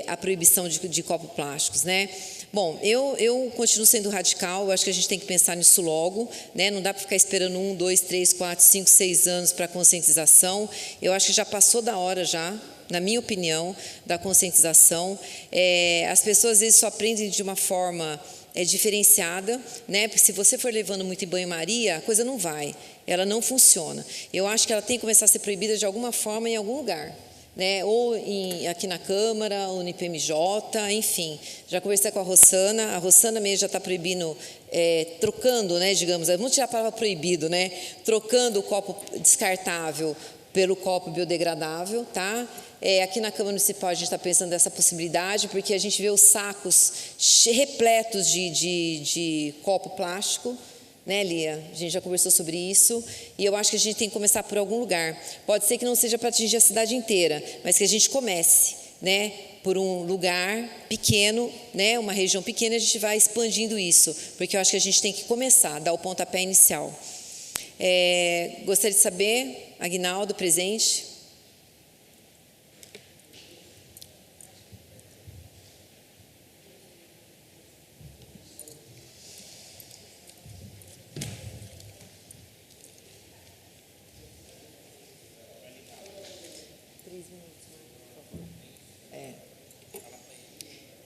a proibição de copos plásticos, né? Bom, eu continuo sendo radical, eu acho que a gente tem que pensar nisso logo, né? Não dá para ficar esperando 1, 2, 3, 4, 5, 6 anos para conscientização. Eu acho que já passou da hora já, na minha opinião, da conscientização. As pessoas às vezes só aprendem de uma forma diferenciada, né? Porque se você for levando muito em banho-maria, a coisa não vai, ela não funciona. Eu acho que ela tem que começar a ser proibida de alguma forma em algum lugar, né? Ou aqui na Câmara, ou no IPMJ, enfim. Já conversei com a Rossana mesmo já está proibindo, trocando, né? Digamos, vamos tirar a palavra proibido, né? Trocando o copo descartável pelo copo biodegradável, tá? Aqui na Câmara Municipal a gente está pensando nessa possibilidade, porque a gente vê os sacos repletos de copo plástico, né, Lia? A gente já conversou sobre isso, e eu acho que a gente tem que começar por algum lugar. Pode ser que não seja para atingir a cidade inteira, mas que a gente comece, né, por um lugar pequeno, né, uma região pequena, a gente vai expandindo isso, porque eu acho que a gente tem que começar, dar o pontapé inicial. Gostaria de saber, Aguinaldo, presente.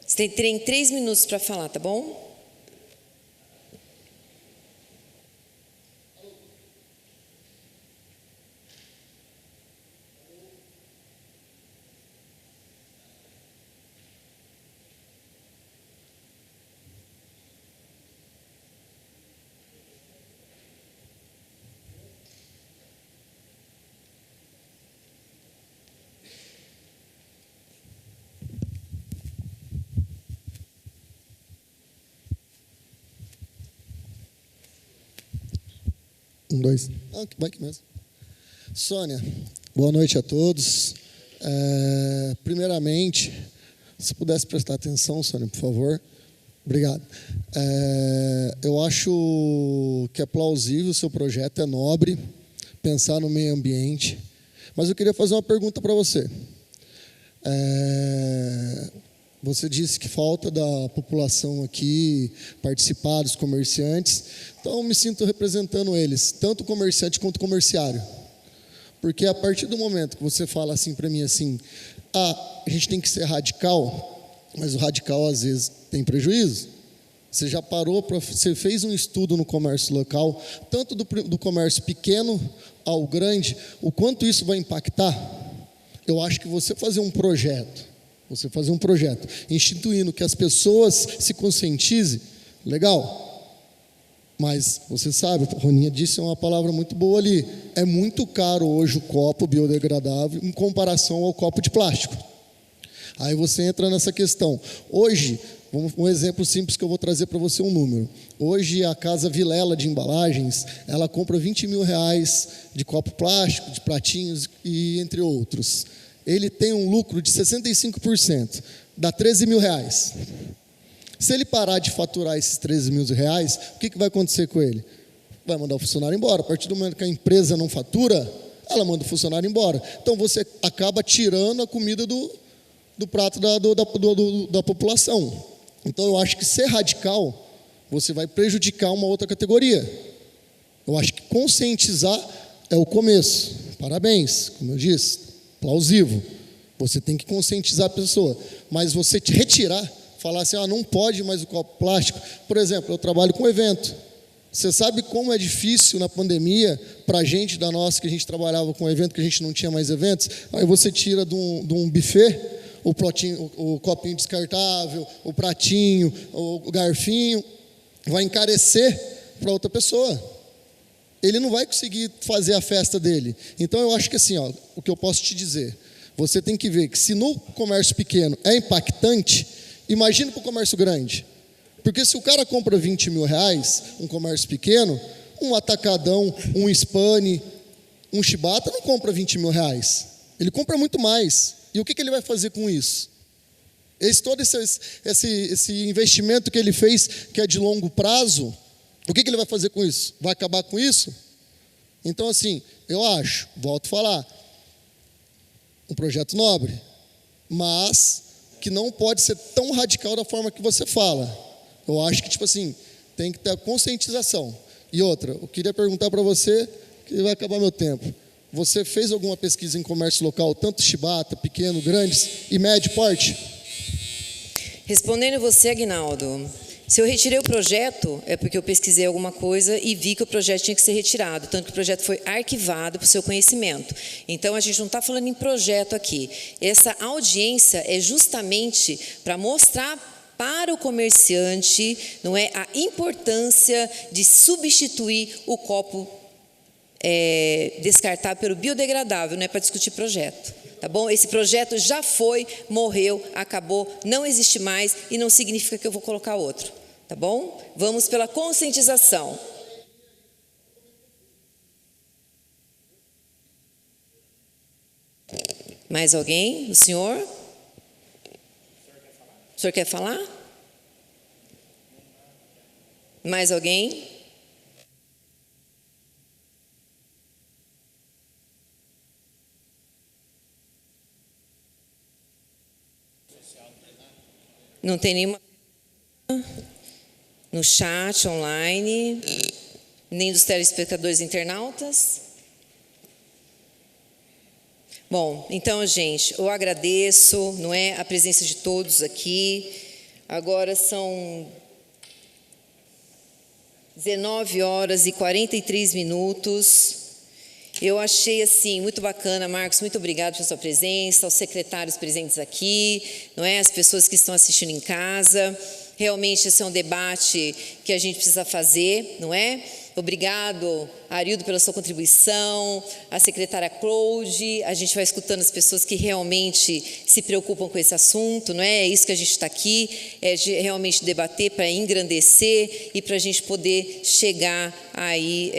Você tem 3 minutos para falar, tá bom? Vai aqui mesmo. Sônia, boa noite a todos. Primeiramente, se pudesse prestar atenção, Sônia, por favor. Obrigado. Eu acho que é plausível o seu projeto, é nobre, pensar no meio ambiente. Mas eu queria fazer uma pergunta para você. Você disse que falta da população aqui participar, dos comerciantes. Então, eu me sinto representando eles, tanto o comerciante quanto o comerciário. Porque a partir do momento que você fala assim para mim, assim, a gente tem que ser radical, mas o radical, às vezes, tem prejuízo. Você já parou, você fez um estudo no comércio local, tanto do comércio pequeno ao grande, o quanto isso vai impactar? Eu acho que você fazer um projeto, instituindo que as pessoas se conscientizem, legal. Mas você sabe, a Roninha disse uma palavra muito boa ali, é muito caro hoje o copo biodegradável em comparação ao copo de plástico. Aí você entra nessa questão. Hoje, um exemplo simples que eu vou trazer para você um número. Hoje a Casa Vilela de Embalagens, ela compra R$20 mil de copo plástico, de pratinhos e entre outros. Ele tem um lucro de 65%, dá R$13 mil. Se ele parar de faturar esses R$13 mil, o que vai acontecer com ele? Vai mandar o funcionário embora. A partir do momento que a empresa não fatura, ela manda o funcionário embora. Então você acaba tirando a comida do prato da população. Então eu acho que ser radical, você vai prejudicar uma outra categoria. Eu acho que conscientizar é o começo. Parabéns, como eu disse, plausível. Você tem que conscientizar a pessoa. Mas você te retirar, falar assim, não pode mais o copo plástico. Por exemplo, eu trabalho com evento. Você sabe como é difícil na pandemia, para a gente da nossa, que a gente trabalhava com evento, que a gente não tinha mais eventos, aí você tira de um buffet o copinho descartável, o pratinho, o garfinho, vai encarecer para outra pessoa. Ele não vai conseguir fazer a festa dele. Então eu acho que assim, o que eu posso te dizer, você tem que ver que se no comércio pequeno é impactante, imagina para o comércio grande. Porque se o cara compra R$20 mil, um comércio pequeno, um atacadão, um Spani, um Chibata não compra R$20 mil. Ele compra muito mais. E o que ele vai fazer com isso? Todo esse investimento que ele fez, que é de longo prazo, o que ele vai fazer com isso? Vai acabar com isso? Então, assim, eu acho, volto a falar, um projeto nobre, mas que não pode ser tão radical da forma que você fala. Eu acho que, tipo assim, tem que ter a conscientização. E outra, eu queria perguntar para você, que vai acabar meu tempo. Você fez alguma pesquisa em comércio local, tanto chibata, pequeno, grandes e médio porte? Respondendo você, Aguinaldo, se eu retirei o projeto, é porque eu pesquisei alguma coisa e vi que o projeto tinha que ser retirado, tanto que o projeto foi arquivado para o seu conhecimento. Então, a gente não está falando em projeto aqui. Essa audiência é justamente para mostrar para o comerciante, não é, a importância de substituir o copo descartável pelo biodegradável, não é para discutir projeto. Tá bom? Esse projeto já foi, morreu, acabou, não existe mais e não significa que eu vou colocar outro. Tá bom? Vamos pela conscientização. Mais alguém? O senhor? O senhor quer falar? Mais alguém? Não tem nenhuma no chat online, nem dos telespectadores internautas? Bom, então, gente, eu agradeço, não é, a presença de todos aqui. Agora são 19h43. Eu achei, assim, muito bacana, Marcos, muito obrigado pela sua presença, aos secretários presentes aqui, não é? As pessoas que estão assistindo em casa. Realmente esse é um debate que a gente precisa fazer, não é? Obrigado, Arildo, pela sua contribuição, a secretária Cloude, a gente vai escutando as pessoas que realmente se preocupam com esse assunto, não é? É isso que a gente está aqui, é de realmente debater para engrandecer e para a gente poder chegar aí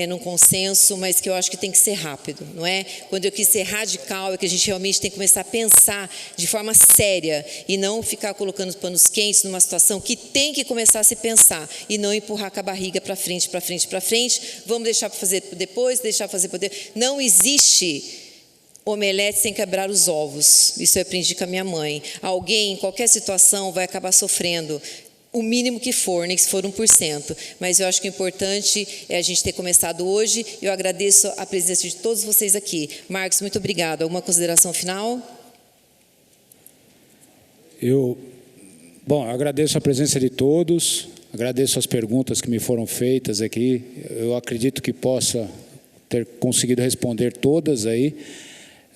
num consenso, mas que eu acho que tem que ser rápido, não é? Quando eu quis ser radical, é que a gente realmente tem que começar a pensar de forma séria e não ficar colocando os panos quentes numa situação que tem que começar a se pensar e não empurrar com a barriga para frente, para frente, para frente. Vamos deixar para fazer depois, deixar fazer por depois. Não existe omelete sem quebrar os ovos. Isso eu aprendi com a minha mãe. Alguém, em qualquer situação, vai acabar sofrendo o mínimo que for, nem que se for 1%. Mas eu acho que o importante é a gente ter começado hoje. Eu agradeço a presença de todos vocês aqui. Marcos, muito obrigado. Alguma consideração final? Eu agradeço a presença de todos, agradeço as perguntas que me foram feitas aqui. Eu acredito que possa ter conseguido responder todas aí.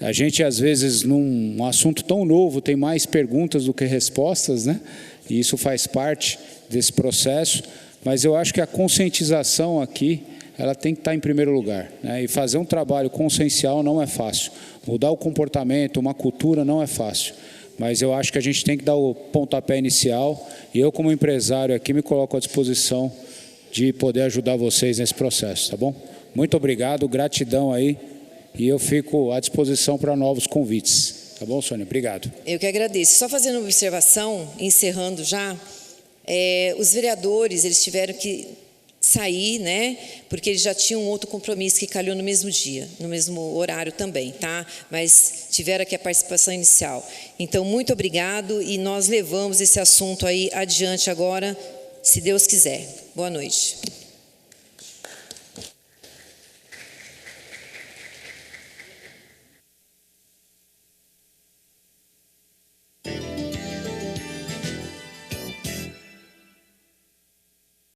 A gente, às vezes, num assunto tão novo, tem mais perguntas do que respostas, né? E isso faz parte desse processo. Mas eu acho que a conscientização aqui, ela tem que estar em primeiro lugar, né? E fazer um trabalho consciencial não é fácil. Mudar o comportamento, uma cultura, não é fácil. Mas eu acho que a gente tem que dar o pontapé inicial e eu, como empresário aqui, me coloco à disposição de poder ajudar vocês nesse processo, tá bom? Muito obrigado, gratidão aí e eu fico à disposição para novos convites, tá bom, Sônia? Obrigado. Eu que agradeço. Só fazendo uma observação, encerrando já, os vereadores, eles tiveram que sair, né? Porque eles já tinham outro compromisso que calhou no mesmo dia, no mesmo horário também, tá? Mas tiveram aqui a participação inicial. Então, muito obrigado e nós levamos esse assunto aí adiante agora, se Deus quiser. Boa noite.